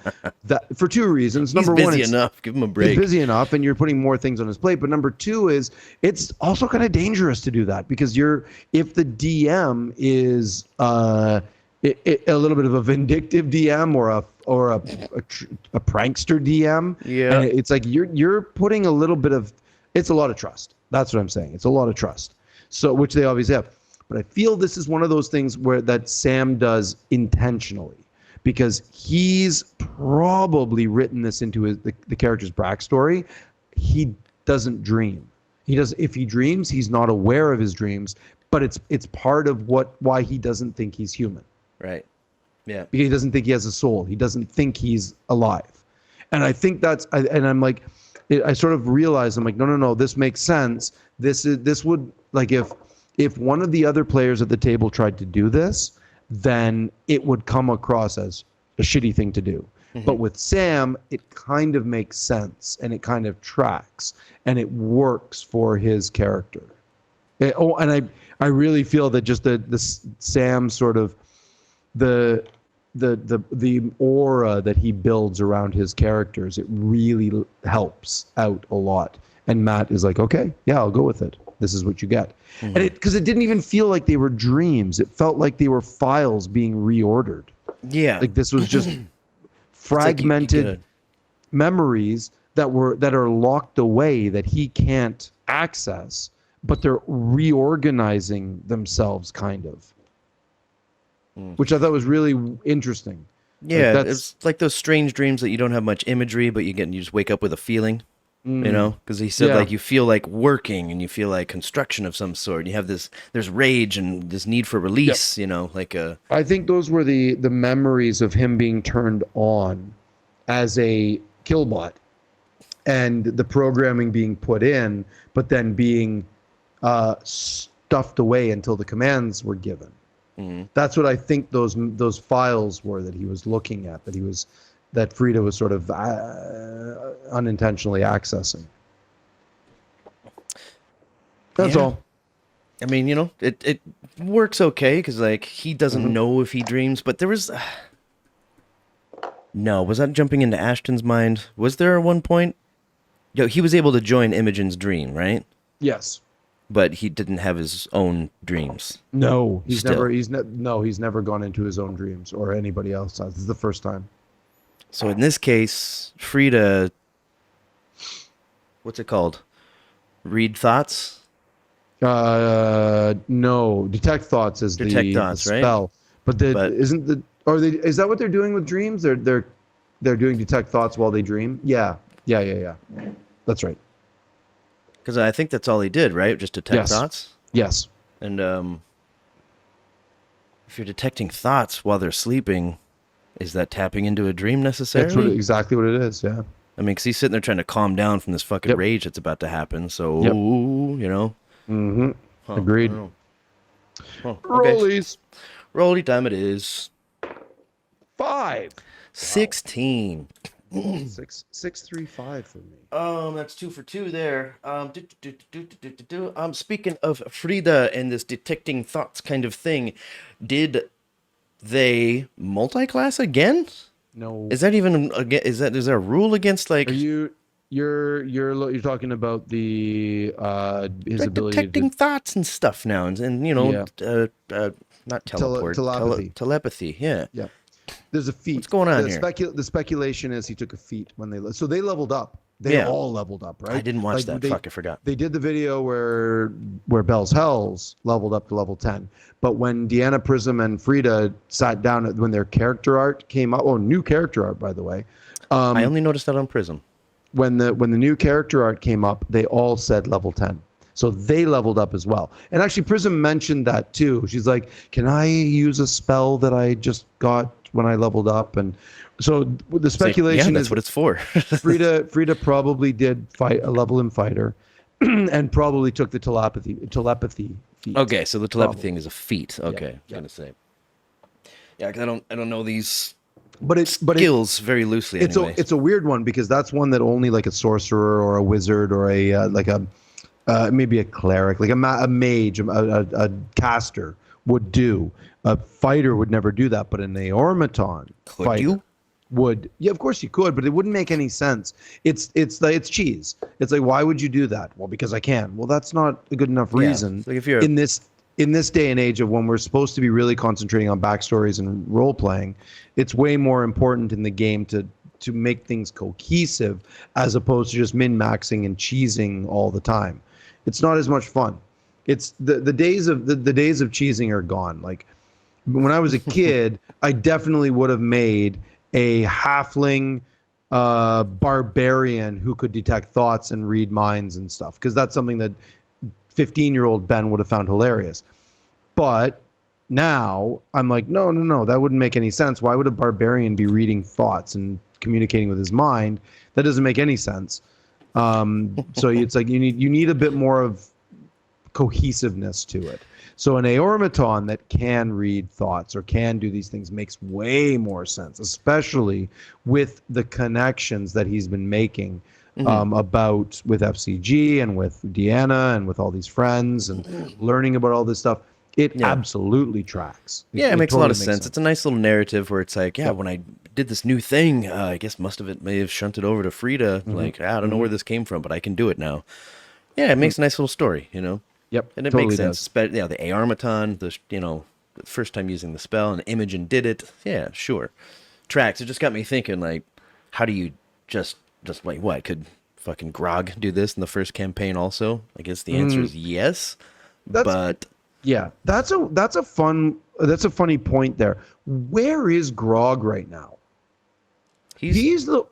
that, for two reasons. Number one, he's busy enough. Give him a break. He's busy enough, and you're putting more things on his plate. But number two is, it's also kind of dangerous to do that, because if the DM is a little bit of a vindictive DM or a prankster DM, yeah, it's like you're putting a little bit of, it's a lot of trust. That's what I'm saying. It's a lot of trust. So, which they always have. But I feel this is one of those things that Sam does intentionally, because he's probably written this into the character's backstory. He doesn't dream. If he dreams, he's not aware of his dreams, but it's part of why he doesn't think he's human. Right. Yeah. Because he doesn't think he has a soul. He doesn't think he's alive. And I think I'm like, I sort of realized, I'm like, no, this makes sense. This would, like, if one of the other players at the table tried to do this, then it would come across as a shitty thing to do. Mm-hmm. But with Sam, it kind of makes sense, and it kind of tracks, and it works for his character. And I really feel that just the Sam sort of the aura that he builds around his characters, it really helps out a lot. And Matt is like, okay, yeah, I'll go with it. This is what you get. Mm-hmm. And because it didn't even feel like they were dreams. It felt like they were files being reordered. Yeah. Like this was just fragmented memories that are locked away that he can't access, but they're reorganizing themselves, kind of. Which I thought was really interesting. Yeah, it's like those strange dreams that you don't have much imagery, but you just wake up with a feeling. Because he said, like, you feel like working, and you feel like construction of some sort. You have there's rage and this need for release, I think those were the memories of him being turned on as a killbot, and the programming being put in, but then being stuffed away until the commands were given. Mm-hmm. That's what I think those files were that he was looking at, that Frida was sort of unintentionally accessing. That's all. I mean, it works okay, because, like, he doesn't know if he dreams, but there was... No, was that jumping into Ashton's mind? Was there at one point... he was able to join Imogen's dream, right? Yes. But he didn't have his own dreams. No, he's never gone into his own dreams, or anybody else has. This is the first time. So in this case, Frida, what's it called? Read thoughts? No, detect thoughts is the spell. Right? Is that what they're doing with dreams? They're doing detect thoughts while they dream? Yeah. That's right. Because I think that's all he did, right? Just detect Yes. thoughts. Yes. And if you're detecting thoughts while they're sleeping, is that tapping into a dream necessarily? Exactly what it is. Yeah. I mean, because he's sitting there trying to calm down from this fucking Yep. rage that's about to happen. So, Yep. you know. Mm-hmm. Huh, Agreed. I don't know. Huh, okay. Rollies. Rolly time it is. 5. 16. 635 for me. That's 2 for 2 there. Speaking of Frida and this detecting thoughts kind of thing, did they multi-class again? No. Is that even is there a rule against like? You're talking about the his like ability detecting to thoughts and stuff now, and you know, not teleport, telepathy. Yeah. Yeah. There's a feat. What's going on here? The speculation is he took a feat when they leveled up. They Yeah. all leveled up, right? I didn't watch that. Fuck, I forgot. They did the video where Bell's Hells leveled up to level 10. But when Deanna, Prism, and Frida sat down when their character art came out, new character art, by the way. I only noticed that on Prism. When the new character art came up, they all said level 10. So they leveled up as well. And actually Prism mentioned that too. She's like, "Can I use a spell that I just got when I leveled up?" And so the speculation that's is what it's for. Frida probably did fight a level in fighter and probably took the telepathy feat. Okay, so the telepathy thing is a feat. Okay, I was yeah. gonna say. Yeah, because I don't know these But skills very loosely. Anyway. It's a weird one because that's one that only like a sorcerer or a wizard or a maybe a cleric, like a mage, a caster would do. A fighter would never do that, but an Aormaton fighter would. Yeah, of course you could, but it wouldn't make any sense. It's cheese. It's like, why would you do that? Well, because I can. Well, that's not a good enough reason. Like if you're in this day and age of when we're supposed to be really concentrating on backstories and role playing, it's way more important in the game to make things cohesive as opposed to just min-maxing and cheesing all the time. It's not as much fun. It's the days of cheesing are gone. Like when I was a kid, I definitely would have made a halfling barbarian who could detect thoughts and read minds and stuff, because that's something that 15-year-old Ben would have found hilarious. But now I'm like, no, that wouldn't make any sense. Why would a barbarian be reading thoughts and communicating with his mind? That doesn't make any sense. So it's like you need a bit more of cohesiveness to it. So an Aormaton that can read thoughts or can do these things makes way more sense, especially with the connections that he's been making about with FCG and with Deanna and with all these friends and learning about all this stuff. It absolutely tracks. It makes a lot of sense. It's a nice little narrative where it's like, when I did this new thing, I guess may have shunted over to Frida. Like, I don't know where this came from, but I can do it now. Yeah, it makes a nice little story, you know? Yep. And it makes sense. The Aormaton, the first time using the spell, and Imogen did it. Yeah, sure. Tracks. It just got me thinking, like, how do you just like, what? Could fucking Grog do this in the first campaign also? I guess the answer is yes. Yeah, that's a funny point there. Where is Grog right now? He's the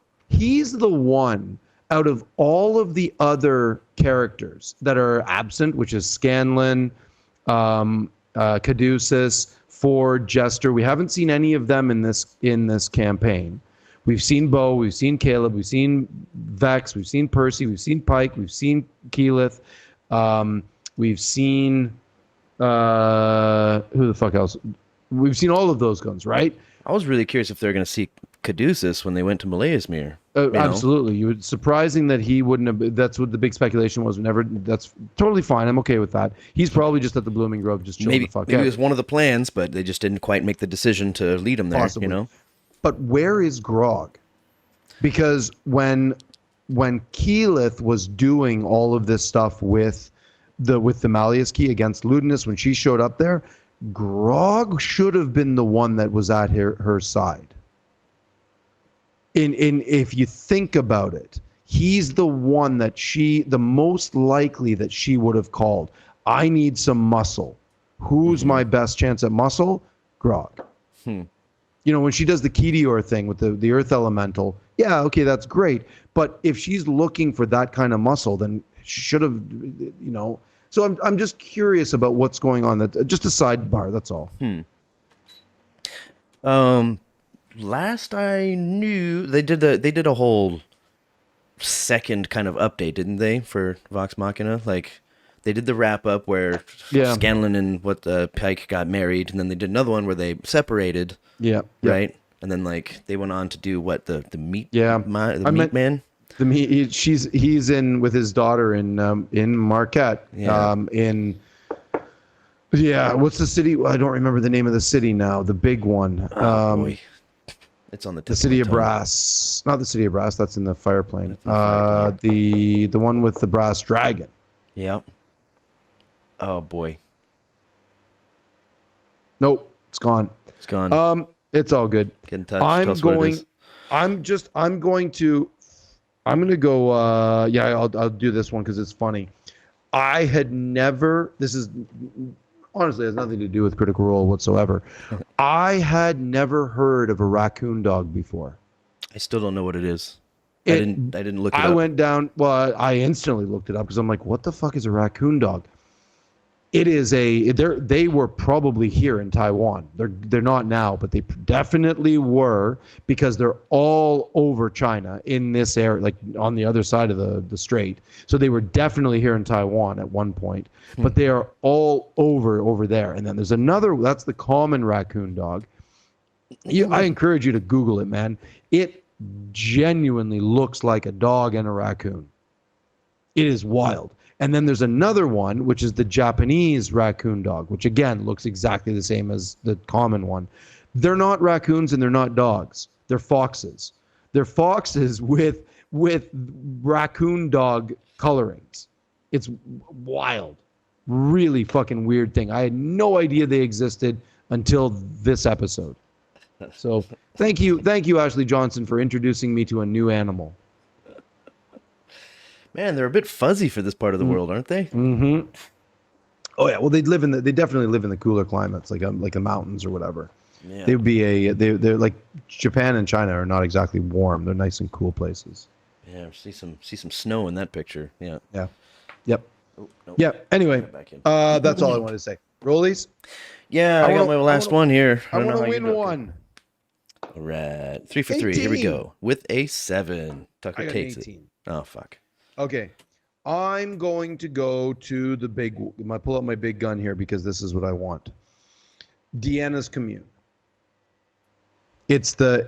one out of all of the other characters that are absent, which is Scanlan, Caduceus, Ford, Jester. We haven't seen any of them in this campaign. We've seen Bo, we've seen Caleb, we've seen Vex, we've seen Percy, we've seen Pike, we've seen Keyleth, we've seen who the fuck else? We've seen all of those guns, right? I was really curious if they're going to see Caduceus when they went to Malayasmere. Absolutely. You would surprising that he wouldn't have. That's what the big speculation was. That's totally fine. I'm okay with that. He's probably just at the Blooming Grove, just chilling the fuck out. Maybe it was one of the plans, but they just didn't quite make the decision to lead him there. Possibly. You know. But where is Grog? Because when Keyleth was doing all of this stuff with the Malleus key against Ludinus, when she showed up there, Grog should have been the one that was at her side. If you think about it, he's the one that the most likely that she would have called. I need some muscle. Who's my best chance at muscle? Grog. You know, when she does the Kitior thing with the earth elemental, yeah, okay, that's great. But if she's looking for that kind of muscle, then should have, So I'm just curious about what's going on. That just a sidebar. That's all. Last I knew, they did a whole second kind of update, didn't they, for Vox Machina? Like, they did the wrap up where Scanlan and Pike got married, and then they did another one where they separated. Yeah. Right. And then like they went on to do what the meat. Yeah. Meat man. He's in with his daughter in Marquette. Yeah. What's the city? I don't remember the name of the city now. The big one. Boy. It's on the city of brass. Not the city of brass. That's in the Fireplane. The one with the brass dragon. Yep. Oh boy. Nope, it's gone. It's gone. It's all good. Get in touch. I'm going to go. I'll do this one because it's funny. I had never. This is honestly has nothing to do with Critical Role whatsoever. I had never heard of a raccoon dog before. I still don't know what it is. I didn't look it up. I went down. Well, I instantly looked it up because I'm like, what the fuck is a raccoon dog? It is they were probably here in Taiwan. They're not now, but they definitely were because they're all over China in this area, like on the other side of the strait. So they were definitely here in Taiwan at one point, but they are all over there. And then there's another, that's the common raccoon dog. I encourage you to Google it, man. It genuinely looks like a dog and a raccoon. It is wild. And then there's another one, which is the Japanese raccoon dog, which again looks exactly the same as the common one. They're not raccoons and they're not dogs. They're foxes. They're foxes with raccoon dog colorings. It's wild. Really fucking weird thing. I had no idea they existed until this episode. So thank you, Ashley Johnson, for introducing me to a new animal. Man, they're a bit fuzzy for this part of the world, aren't they? Mm-hmm. Oh yeah, well they definitely live in the cooler climates, like the mountains or whatever. Yeah. They're like Japan and China are not exactly warm. They're nice and cool places. Yeah, see some snow in that picture. Yeah. Yeah. Yep. Oh, nope. Yeah. Anyway, that's all I wanted to say. Rollies? Yeah, I got my last one here. I want to win one. All right, 3 for 3. Here we go with a 7. Tucker takes it. Oh fuck. Okay, I'm going to go to the big. I pull out my big gun here because this is what I want. Deanna's commune. It's the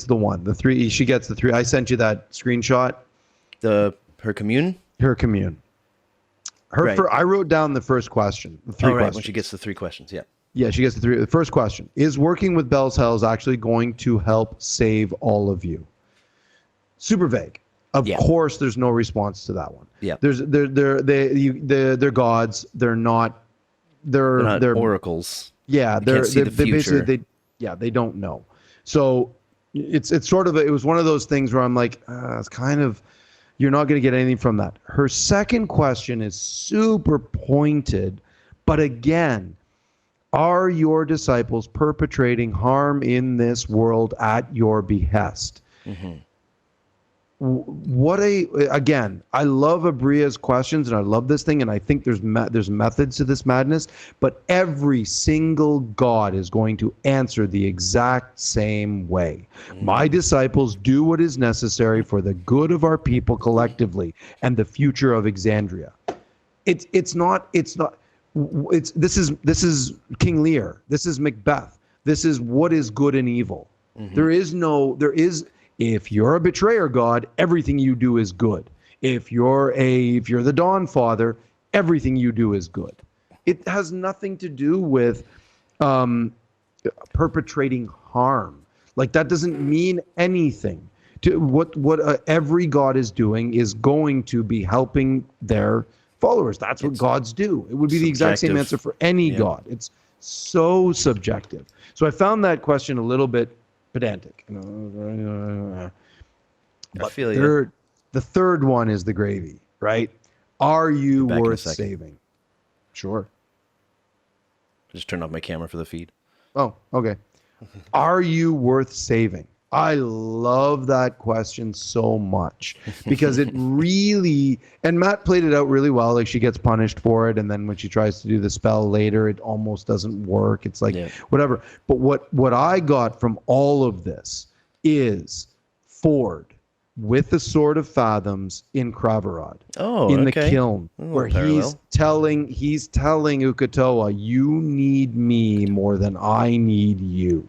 one. The 3. She gets the 3. I sent you that screenshot. Her commune. Her commune. Right. I wrote down the first question. The 3 questions. When she gets the 3 questions, yeah. Yeah, she gets the 3. The first question is: working with Bell's Hells actually going to help save all of you? Super vague. Of course, there's no response to that one. Yeah, they're gods. They're not oracles. Yeah, they're basically they don't know. So it's sort of it was one of those things where I'm like, it's kind of you're not going to get anything from that. Her second question is super pointed, but again, are your disciples perpetrating harm in this world at your behest? Mm-hmm. Again, I love Abria's questions and I love this thing and I think there's methods to this madness, but every single god is going to answer the exact same way. My disciples do what is necessary for the good of our people collectively and the future of Exandria. This is King Lear. This is Macbeth. This is what is good and evil. Mm-hmm. If you're a betrayer god, everything you do is good. If you're the Dawn Father, everything you do is good. It has nothing to do with perpetrating harm. Like that doesn't mean anything. What every god is doing is going to be helping their followers. That's what gods do. It would be the exact same answer for any god. It's so subjective. So I found that question a little bit pedantic. I feel the third one is the gravy, right? Are you worth saving? Sure. I just turned off my camera for the feed. Oh, okay. Are you worth saving? I love that question so much because it really, and Matt played it out really well. Like she gets punished for it, and then when she tries to do the spell later, it almost doesn't work. It's like whatever. But what I got from all of this is Ford with the Sword of Fathoms in Kravarad, in the kiln, where he's telling Uk'otoa, "You need me more than I need you."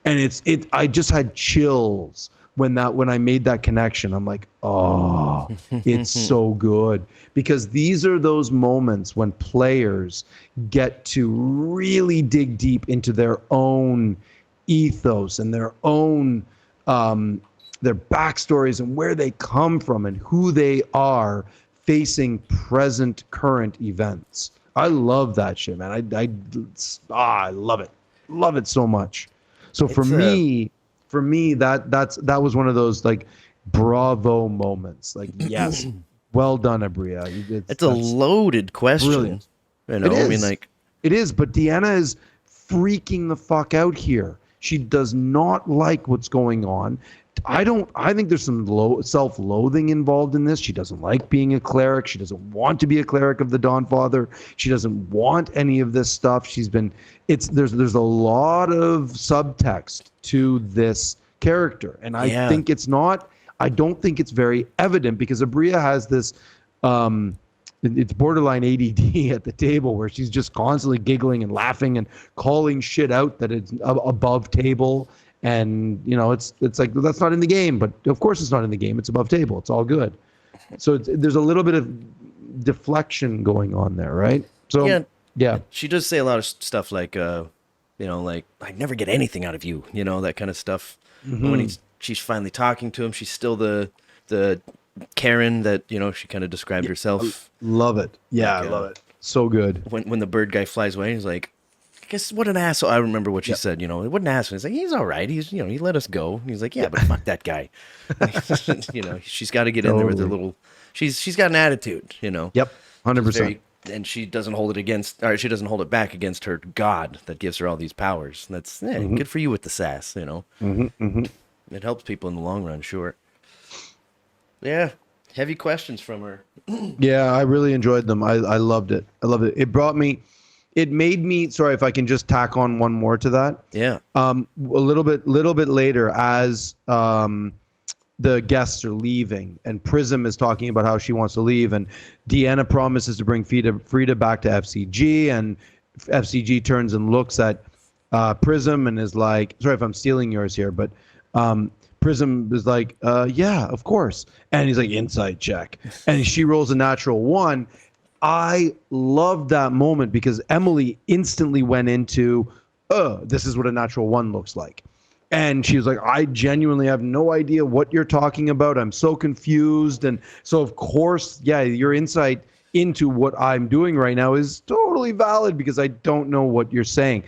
And I just had chills when I made that connection. I'm like, oh, it's so good. Because these are those moments when players get to really dig deep into their own ethos and their own their backstories and where they come from and who they are facing current events. I love that shit, man. I love it. Love it so much. So for me, that was one of those like bravo moments. Like, yes, well done, Abria. It's a loaded question. Brilliant. You know, it is. I mean, like it is, but Deanna is freaking the fuck out here. She does not like what's going on. I think there's some self-loathing involved in this. She doesn't like being a cleric. She doesn't want to be a cleric of the Dawnfather. She doesn't want any of this stuff. There's a lot of subtext to this character. And I don't think it's very evident because Abria has this it's borderline ADD at the table where she's just constantly giggling and laughing and calling shit out that it's above table. And, you know, it's like, that's not in the game, but of course it's not in the game. It's above table. It's all good. So there's a little bit of deflection going on there, right? So, yeah. She does say a lot of stuff like, you know, like, I never get anything out of you, you know, that kind of stuff. Mm-hmm. When she's finally talking to him, she's still the Karen that, you know, she kind of described herself. Love it. Yeah, like, I love it. So good. When the bird guy flies away, he's like, I guess what an asshole. I remember what she said, you know, what an asshole. He's like, he's all right. He's, you know, he let us go. He's like, yeah, but fuck that guy. You know, she's got to get in there with her little, she's got an attitude, you know. Yep. 100%. And she doesn't hold it back against her God that gives her all these powers. That's good for you with the sass, you know. It helps people in the long run, sure. Yeah. Heavy questions from her. Yeah, I really enjoyed them. I loved it. It made me, sorry if I can just tack on one more to that. Yeah. A little bit later as the guests are leaving and Prism is talking about how she wants to leave and Deanna promises to bring Frida back to FCG and FCG turns and looks at Prism and is like, sorry if I'm stealing yours here, but Prism is like, yeah, of course. And he's like, insight check. And she rolls a natural 1. I loved that moment because Emily instantly went into, this is what a natural 1 looks like. And she was like, I genuinely have no idea what you're talking about. I'm so confused. And so, of course, yeah, your insight into what I'm doing right now is totally valid because I don't know what you're saying.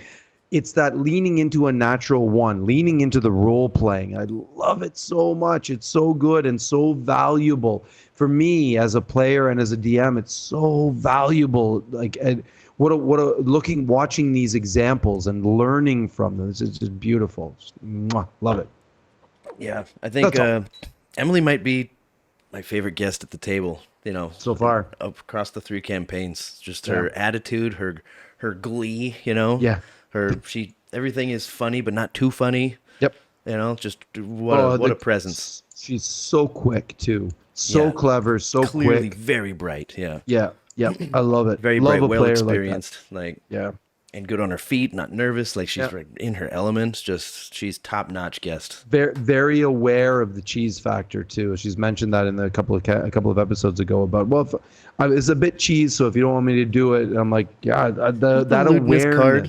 It's that leaning into a natural 1, leaning into the role playing. I love it so much. It's so good and so valuable. For me as a player and as a DM, it's so valuable. Like, watching these examples and learning from them. It's just beautiful. Mwah, love it. Yeah, I think Emily might be my favorite guest at the table. You know, so far across the 3 campaigns, just her attitude, her glee. You know, everything is funny but not too funny. Yep. You know, just what a presence. She's so quick too. So clever, so clearly quick. Very bright, yeah. Yeah, I love it. Very love bright, well experienced. And good on her feet, not nervous, like she's right in her element. Just she's top-notch guest. Very, very aware of the cheese factor too. She's mentioned that in a couple of episodes ago about it's a bit cheese, so if you don't want me to do it, I'm like, yeah, that awareness. Card,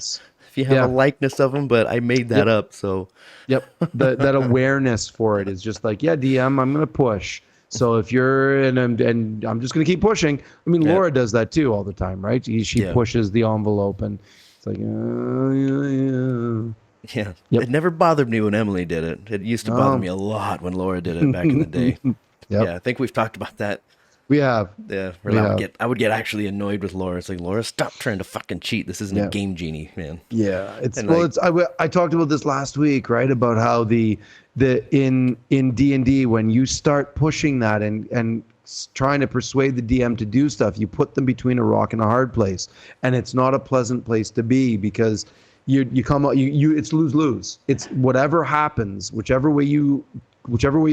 if you have a likeness of them, but I made that up, so. Yep, that awareness for it is just like, yeah, DM, I'm gonna push. So if you're and I'm just gonna keep pushing. I mean, Laura does that too all the time, right? She pushes the envelope, and it's like, yeah. Yep. It never bothered me when Emily did it. It used to bother me a lot when Laura did it back in the day. Yeah, I think we've talked about that We have. Yeah, We have. I would get actually annoyed with Laura. It's like, Laura, stop trying to fucking cheat. This isn't a Yeah. game genie, man. Yeah, it's And well, like, it's I talked about this last week, right? About how the in D&D when you start pushing that and trying to persuade the DM to do stuff, you put them between a rock and a hard place, and it's not a pleasant place to be because you come out you it's lose-lose. It's whatever happens, whichever way you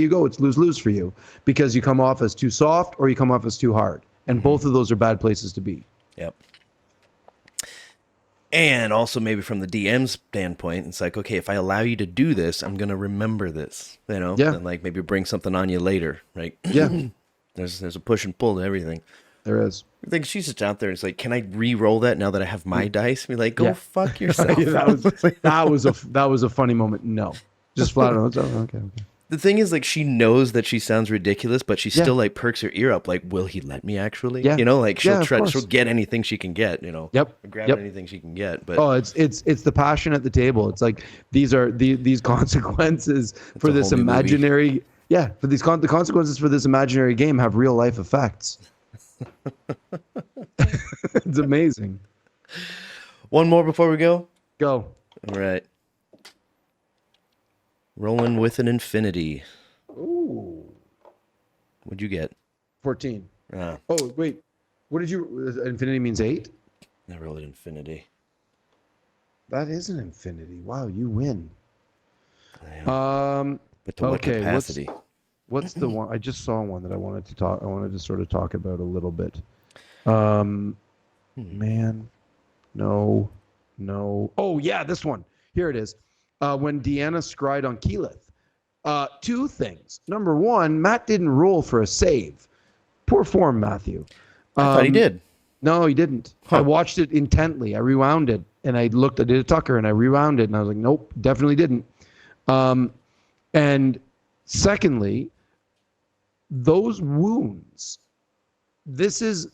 go, it's lose-lose for you because you come off as too soft or you come off as too hard, and both of those are bad places to be. yep. And also maybe from the DM's standpoint, it's like, okay, if I allow you to do this, I'm gonna remember this, Yeah. and like maybe bring something on you later, right? Yeah, There's a push and pull to everything. there is. I think she's just out there. It's like, can I re-roll that now that I have my dice? Be like, go Yeah. fuck yourself. Yeah, that was a funny moment. No, just flat out. Oh, okay. The thing is, like, she knows that she sounds ridiculous, but she Yeah. still like perks her ear up. Like, will he let me actually? Yeah. Like Yeah, of course. she'll get anything she can get. Yep. Grab Yep. anything she can get. But Oh, it's the passion at the table. It's like these are these consequences for a this whole new movie. imaginary. Yeah, for the consequences for this imaginary game have real life effects. It's amazing. one more before we go. Go. All right. Rolling with an infinity. Ooh, What'd you get? 14. Ah, Oh wait, what did you? Infinity means 8. I rolled an infinity. That is an infinity. Wow, you win. But to what Okay, capacity? What's the one? I just saw one that I wanted to sort of talk about a little bit. Man, no. Oh yeah, this one. Here it is. When Deanna scryed on Keyleth. 2 things. Number 1, Matt didn't roll for a save. Poor form, Matthew. I thought he did. No, he didn't. Huh. I watched it intently. I rewound it, and I did a Tucker, and I rewound it, and I was like, nope, definitely didn't. And secondly, those wounds. This is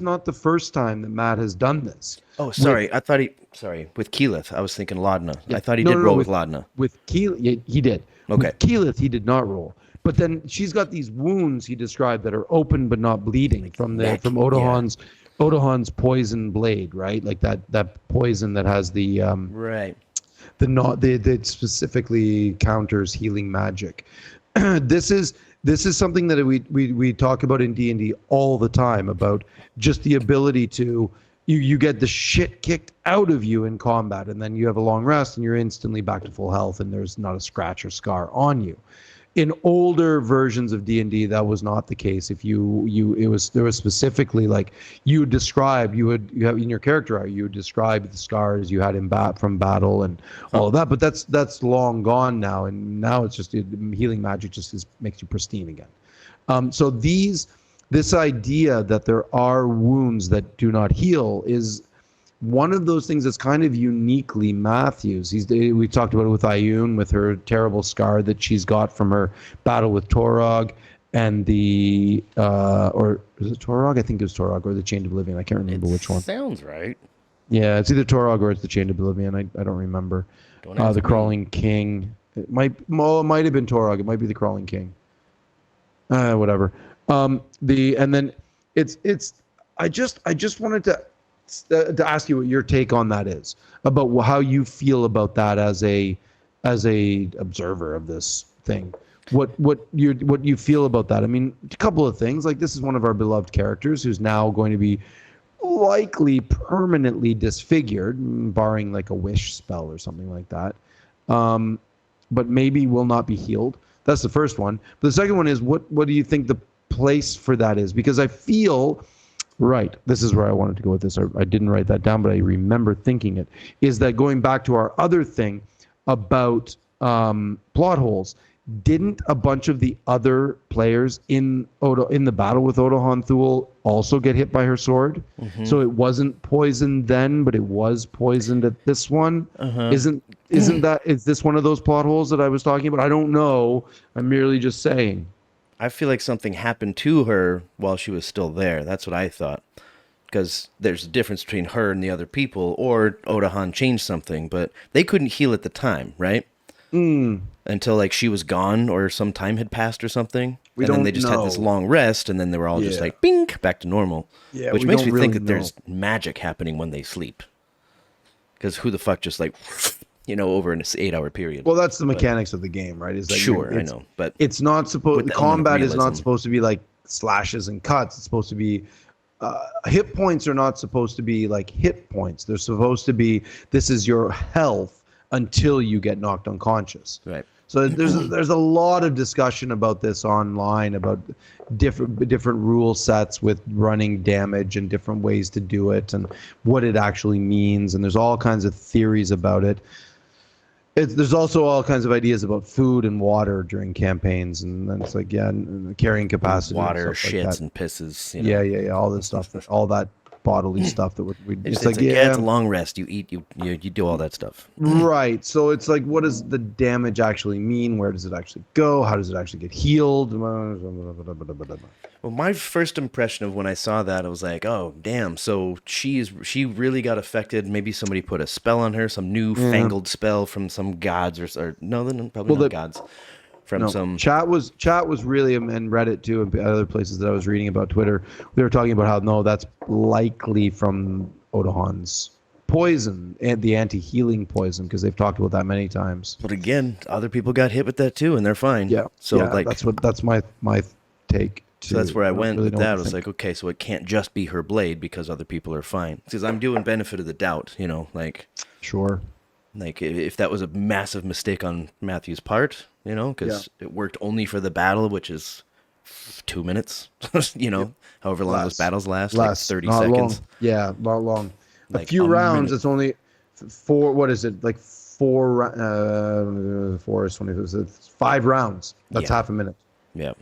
not the first time that Matt has done this. Oh, sorry. With Keyleth, I was thinking Laudna. Yeah. I thought he No, did no, roll with with Laudna. With Keyleth, he did. Okay. With Keyleth, he did not roll. But then she's got these wounds he described that are open but not bleeding from Odahan's poison blade, right? Like that poison that has the Right. that specifically counters healing magic. This is something that we talk about in D&D all the time, about just the ability to you get the shit kicked out of you in combat, and then you have a long rest and you're instantly back to full health and there's not a scratch or scar on you. In older versions of D&D, that was not the case. If there was specifically like you have in your character art, you would describe the scars you had from battle and all of that. But that's long gone now, and now it's just healing magic makes you pristine again. So this idea that there are wounds that do not heal is one of those things that's kind of uniquely Matthews. We talked about it with Ioun, with her terrible scar that she's got from her battle with Torog, and or is it Torog? I think it was Torog, or the Chained Oblivion. I can't remember which one. Sounds right. Yeah, it's either Torog or it's the Chained Oblivion. I don't remember. The Crawling King. It might have been Torog. It might be the Crawling King. Whatever. I just wanted to ask you what your take on that is, about how you feel about that as a observer of this thing. What you feel about that? I mean, a couple of things. Like, this is one of our beloved characters who's now going to be likely permanently disfigured, barring like a wish spell or something like that. But maybe will not be healed. That's the first one. But the second one is, what do you think the place for that is? Because I feel, right, this is where I wanted to go with this. I didn't write that down, but I remember thinking it, is that going back to our other thing about plot holes, didn't a bunch of the other players in the battle with Odahan Thule also get hit by her sword? Mm-hmm. So it wasn't poisoned then, but it was poisoned at this one. Uh-huh. Is this one of those plot holes that I was talking about? I don't know. I'm merely just saying. I feel like something happened to her while she was still there. That's what I thought. Because there's a difference between her and the other people, or Odahan changed something, but they couldn't heal at the time, right? Until like she was gone or some time had passed or something. We and then don't they just know. had this long rest, and then they were all just like, bink, back to normal. Yeah, which we makes don't me think really that there's magic happening when they sleep. Because who the fuck just like, over an 8-hour period? Well, that's the mechanics of the game, right? Is that sure, I know, but it's not supposed. with the element of Combat is not realism. supposed to be like slashes and cuts. It's supposed to be. Hit points are not supposed to be like hit points. They're supposed to be. This is your health until you get knocked unconscious. Right. So there's a lot of discussion about this online about different rule sets with running damage and different ways to do it and what it actually means, and there's all kinds of theories about it. There's also all kinds of ideas about food and water during campaigns, and then it's like and carrying capacity, water, and stuff shits, like that. and pisses. Yeah, all this stuff, all that bodily stuff that we. It's like it's a long rest. You eat, you do all that stuff. Right. So it's like, what does the damage actually mean? Where does it actually go? How does it actually get healed? Well, my first impression of when I saw that, I was like, oh, damn. So she really got affected. Maybe somebody put a spell on her, some newfangled spell from some gods or no, probably not gods. From some chat was really, and Reddit too, and other places that I was reading about Twitter. They were talking about how that's likely from Odahan's poison and the anti-healing poison, because they've talked about that many times. But again, other people got hit with that too, and they're fine. Yeah. So that's my take. So that's where I went with that. I was like, okay, so it can't just be her blade because other people are fine. Because I'm doing benefit of the doubt, Sure. Like if that was a massive mistake on Matthew's part, because it worked only for the battle, which is 2 minutes, however long those battles last, like 30 seconds. Long. Yeah, not long. Like a few rounds, minute. it's only 4, what is it, like 4 is 20, it's 5 rounds. That's half a minute. Yeah.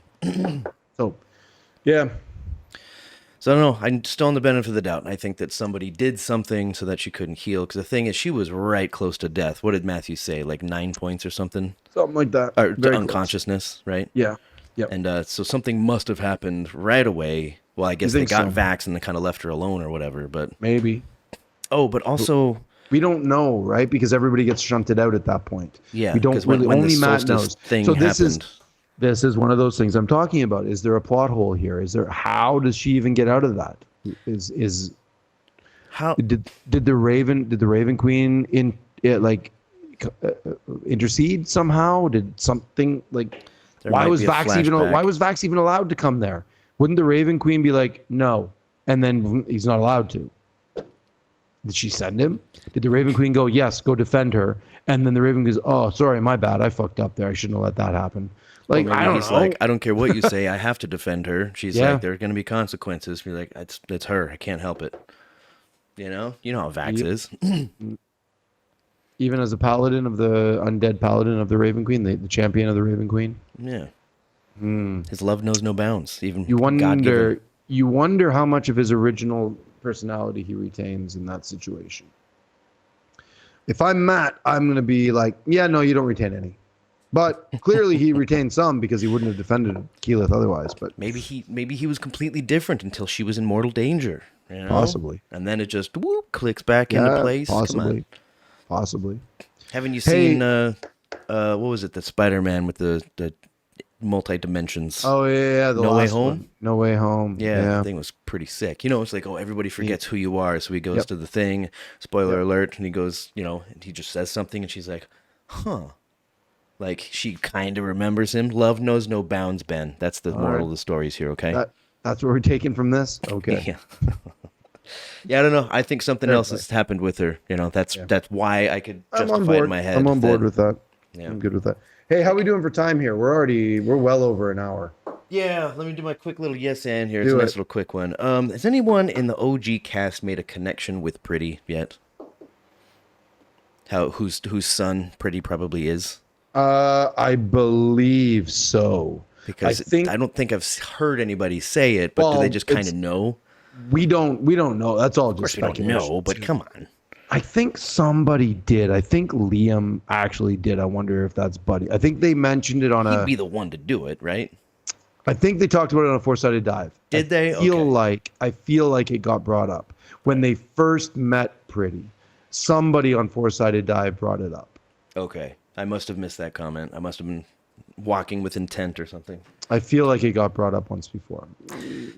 So, yeah. So I don't know. I'm still on the benefit of the doubt. I think that somebody did something so that she couldn't heal. Because the thing is, she was right close to death. What did Matthew say? Like 9 points or something? Something like that. Or to unconsciousness, right? Yeah. Yep. And so something must have happened right away. Well, I guess they got vaxxed and they kind of left her alone or whatever. But maybe. Oh, but also we don't know, right? Because everybody gets shunted out at that point. Yeah. We don't really. Only Matt knows. So this is one of those things I'm talking about. Is there a plot hole here? How does she even get out of that? How did the Raven Queen intercede somehow? Did something like why was Vax even allowed to come there? Wouldn't the Raven Queen be like, no, and then he's not allowed to? Did she send him? Did the Raven Queen go, yes, go defend her? And then the Raven goes, oh, sorry, my bad, I fucked up there. I shouldn't have let that happen. Like, I don't know. Like, I don't care what you say. I have to defend her. She's like, there are going to be consequences. You're like, it's her. I can't help it. You know how Vax is. Even as a paladin of the undead paladin of the Raven Queen, the champion of the Raven Queen. Yeah. His love knows no bounds. Even you wonder how much of his original personality he retains in that situation. If I'm Matt, I'm going to be like, yeah, no, you don't retain any. But clearly he retained some because he wouldn't have defended Keyleth otherwise. But maybe he was completely different until she was in mortal danger. Possibly. And then it just clicks back into place. Possibly. Haven't you seen what was it? The Spider-Man with the multi-dimensions. Oh yeah, No Way Home. One. No Way Home. Yeah, that thing was pretty sick. It's like, everybody forgets who you are, so he goes to the thing. Spoiler alert, and he goes, and he just says something, and she's like, huh. Like, she kind of remembers him. Love knows no bounds, Ben. That's the moral of the stories here, okay? That's what we're taking from this? Okay. Yeah. Yeah, I don't know. I think something else has happened with her. That's why I could justify it in my head. I'm on board with that. Yeah. I'm good with that. Hey, how are we doing for time here? We're well over an hour. Yeah, let me do my quick little yes and here. It's a nice little quick one. Has anyone in the OG cast made a connection with Pretty yet? Whose son Pretty probably is? I believe so. Because I don't think I've heard anybody say it, but do they just kind of know? We don't know. That's all just speculation. We don't know, but come on. I think somebody did. I think Liam actually did. I wonder if that's Buddy. I think they mentioned it on He'd be the one to do it, right? I think they talked about it on a Four-Sided Dive. Did they? I feel like it got brought up. When they first met Pretty, somebody on Four-Sided Dive brought it up. Okay. I must have missed that comment. I must have been walking with intent or something. I feel like it got brought up once before.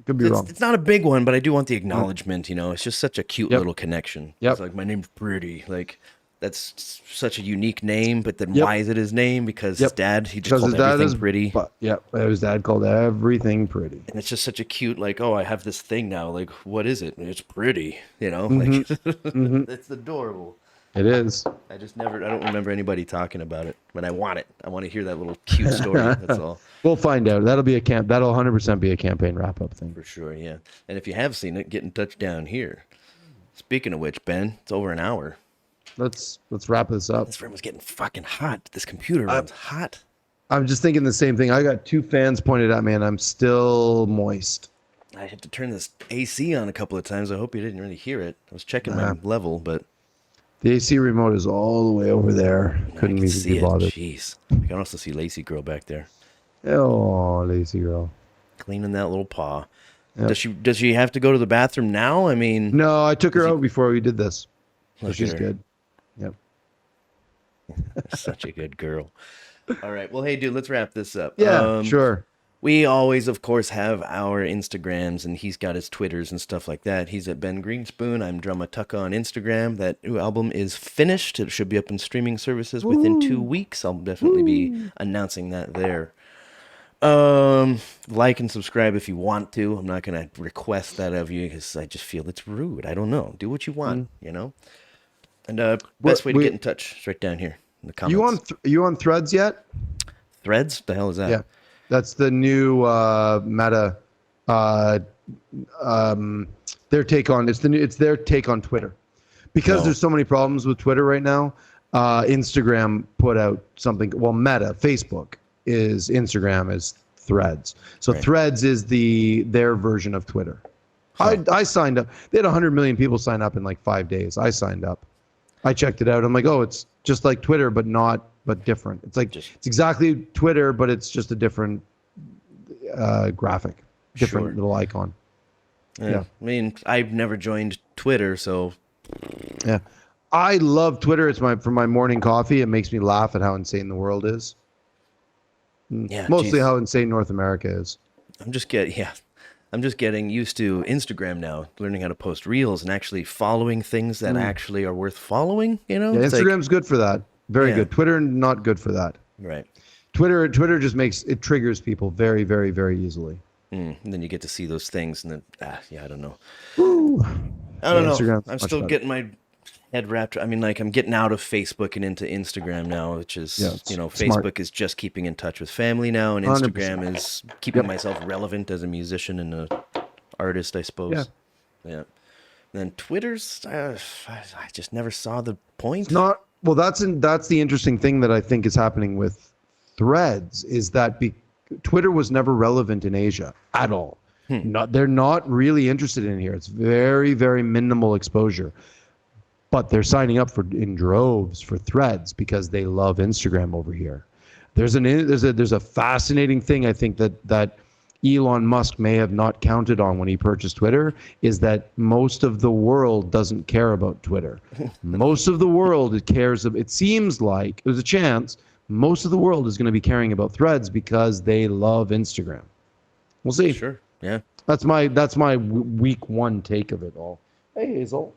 Could be wrong. It's not a big one, but I do want the acknowledgement. You know, it's just such a cute little connection. Yep. It's like, my name's Pretty. Like, that's such a unique name. But then Yep. why is it his name? Because his dad, he just Because called his dad everything is Pretty. But, his dad called everything Pretty. And it's just such a cute, like, oh, I have this thing now. Like, what is it? And it's Pretty. You know, like, it's adorable. It is. I don't remember anybody talking about it, but I want it. I want to hear that little cute story. That's all. We'll find out. That'll 100% be a campaign wrap-up thing. For sure, yeah. And if you have seen it, get in touch down here. Speaking of which, Ben, it's over an hour. Let's wrap this up. This room is getting fucking hot. This computer room's hot. I'm just thinking the same thing. I got 2 fans pointed at me, and I'm still moist. I had to turn this AC on a couple of times. I hope you didn't really hear it. I was checking my level, but... The AC remote is all the way over there. Couldn't even be bothered. Jeez. I can also see Lacey Girl back there. Oh, lazy girl. Cleaning that little paw. Yep. Does she have to go to the bathroom now? I mean... No, I took her out before we did this. So she's her. good. Yep. Such a good girl. All right. Well, hey, dude, let's wrap this up. Yeah, sure. We always, of course, have our Instagrams, and he's got his Twitters and stuff like that. He's at bengreenspoon. I'm drummatucka on Instagram. That new album is finished. It should be up in streaming services within 2 weeks. I'll definitely be announcing that there. Like and subscribe if you want to. I'm not going to request that of you because I just feel it's rude. I don't know. Do what you want, you know? And best way to get in touch is right down here in the comments. You on Threads yet? Threads? The hell is that? Yeah. That's the new Meta. Their take on it's their take on Twitter, because there's so many problems with Twitter right now. Instagram put out something. Well, Meta, Facebook is Instagram is Threads. So Threads is their version of Twitter. I signed up. They had 100 million people sign up in like 5 days. I signed up. I checked it out. I'm like, oh, it's just like Twitter, but different. It's like it's exactly Twitter, but it's just a different graphic, different little icon. Yeah. I mean, I've never joined Twitter, so yeah. I love Twitter. It's for my morning coffee. It makes me laugh at how insane the world is. Yeah, mostly how insane North America is. I'm just getting used to Instagram now, learning how to post reels and actually following things that actually are worth following, you know? Yeah, Instagram's good for that. Very good. Twitter, not good for that. Right. Twitter just triggers people very, very, very easily. And then you get to see those things, and then, I don't know. Woo. I don't know. I'm still getting my head wrapped. I mean, like, I'm getting out of Facebook and into Instagram now, which is, Facebook is just keeping in touch with family now, and Instagram 100%. Is keeping myself relevant as a musician and an artist, I suppose. Yeah. And then Twitter's, I just never saw the point. It's not. Well, that's the interesting thing that I think is happening with Threads is that Twitter was never relevant in Asia at all. They're not really interested in here. It's very, very minimal exposure. But they're signing up in droves for Threads because they love Instagram over here. There's a fascinating thing I think that Elon Musk may have not counted on when he purchased Twitter is that most of the world doesn't care about Twitter. Most of the world it seems like there's a chance most of the world is going to be caring about Threads because they love Instagram. We'll see. Sure. Yeah. That's my week 1 take of it all. Hey, Hazel.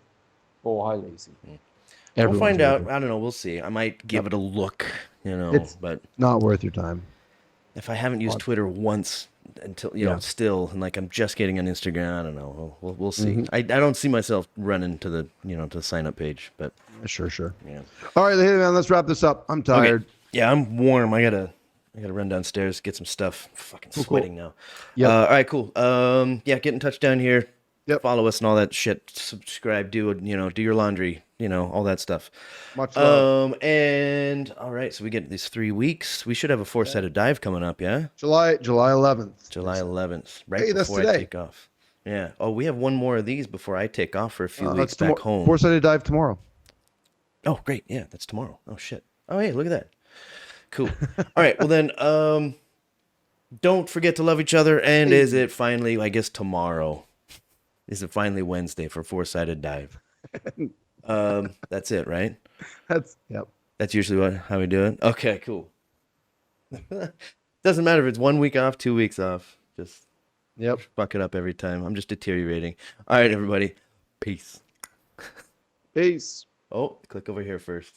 Oh, hi, Lacey. We'll find out. I don't know. We'll see. I might give it a look, but not worth your time. If I haven't used Twitter once until, still, and like I'm just getting on Instagram, I don't know. We'll see. I don't see myself running to the, to the sign up page, but. Sure. Yeah. All right, hey, man, let's wrap this up. I'm tired. Okay. Yeah, I'm warm. I gotta run downstairs, get some stuff. I'm fucking sweating now. Yeah. All right, cool. Get in touch down here. Yep. Follow us and all that shit. Subscribe, do your laundry, all that stuff. Much love. And all right, so we get these 3 weeks. We should have a 4-sided dive coming up, yeah? July 11th. July 11th, right before I take off. Yeah. Oh, we have one more of these before I take off for a few weeks back home. 4-sided dive tomorrow. Oh, great. Yeah, that's tomorrow. Oh, shit. Oh, hey, look at that. Cool. All right, well then, don't forget to love each other. And is it finally, I guess, tomorrow? Is it finally Wednesday for 4-sided dive? That's it, right? Yep. That's usually how we do it. Okay, cool. Doesn't matter if it's 1 week off, 2 weeks off. Just Yep. fuck it up every time. I'm just deteriorating. All right, everybody. Peace. Peace. Oh, click over here first.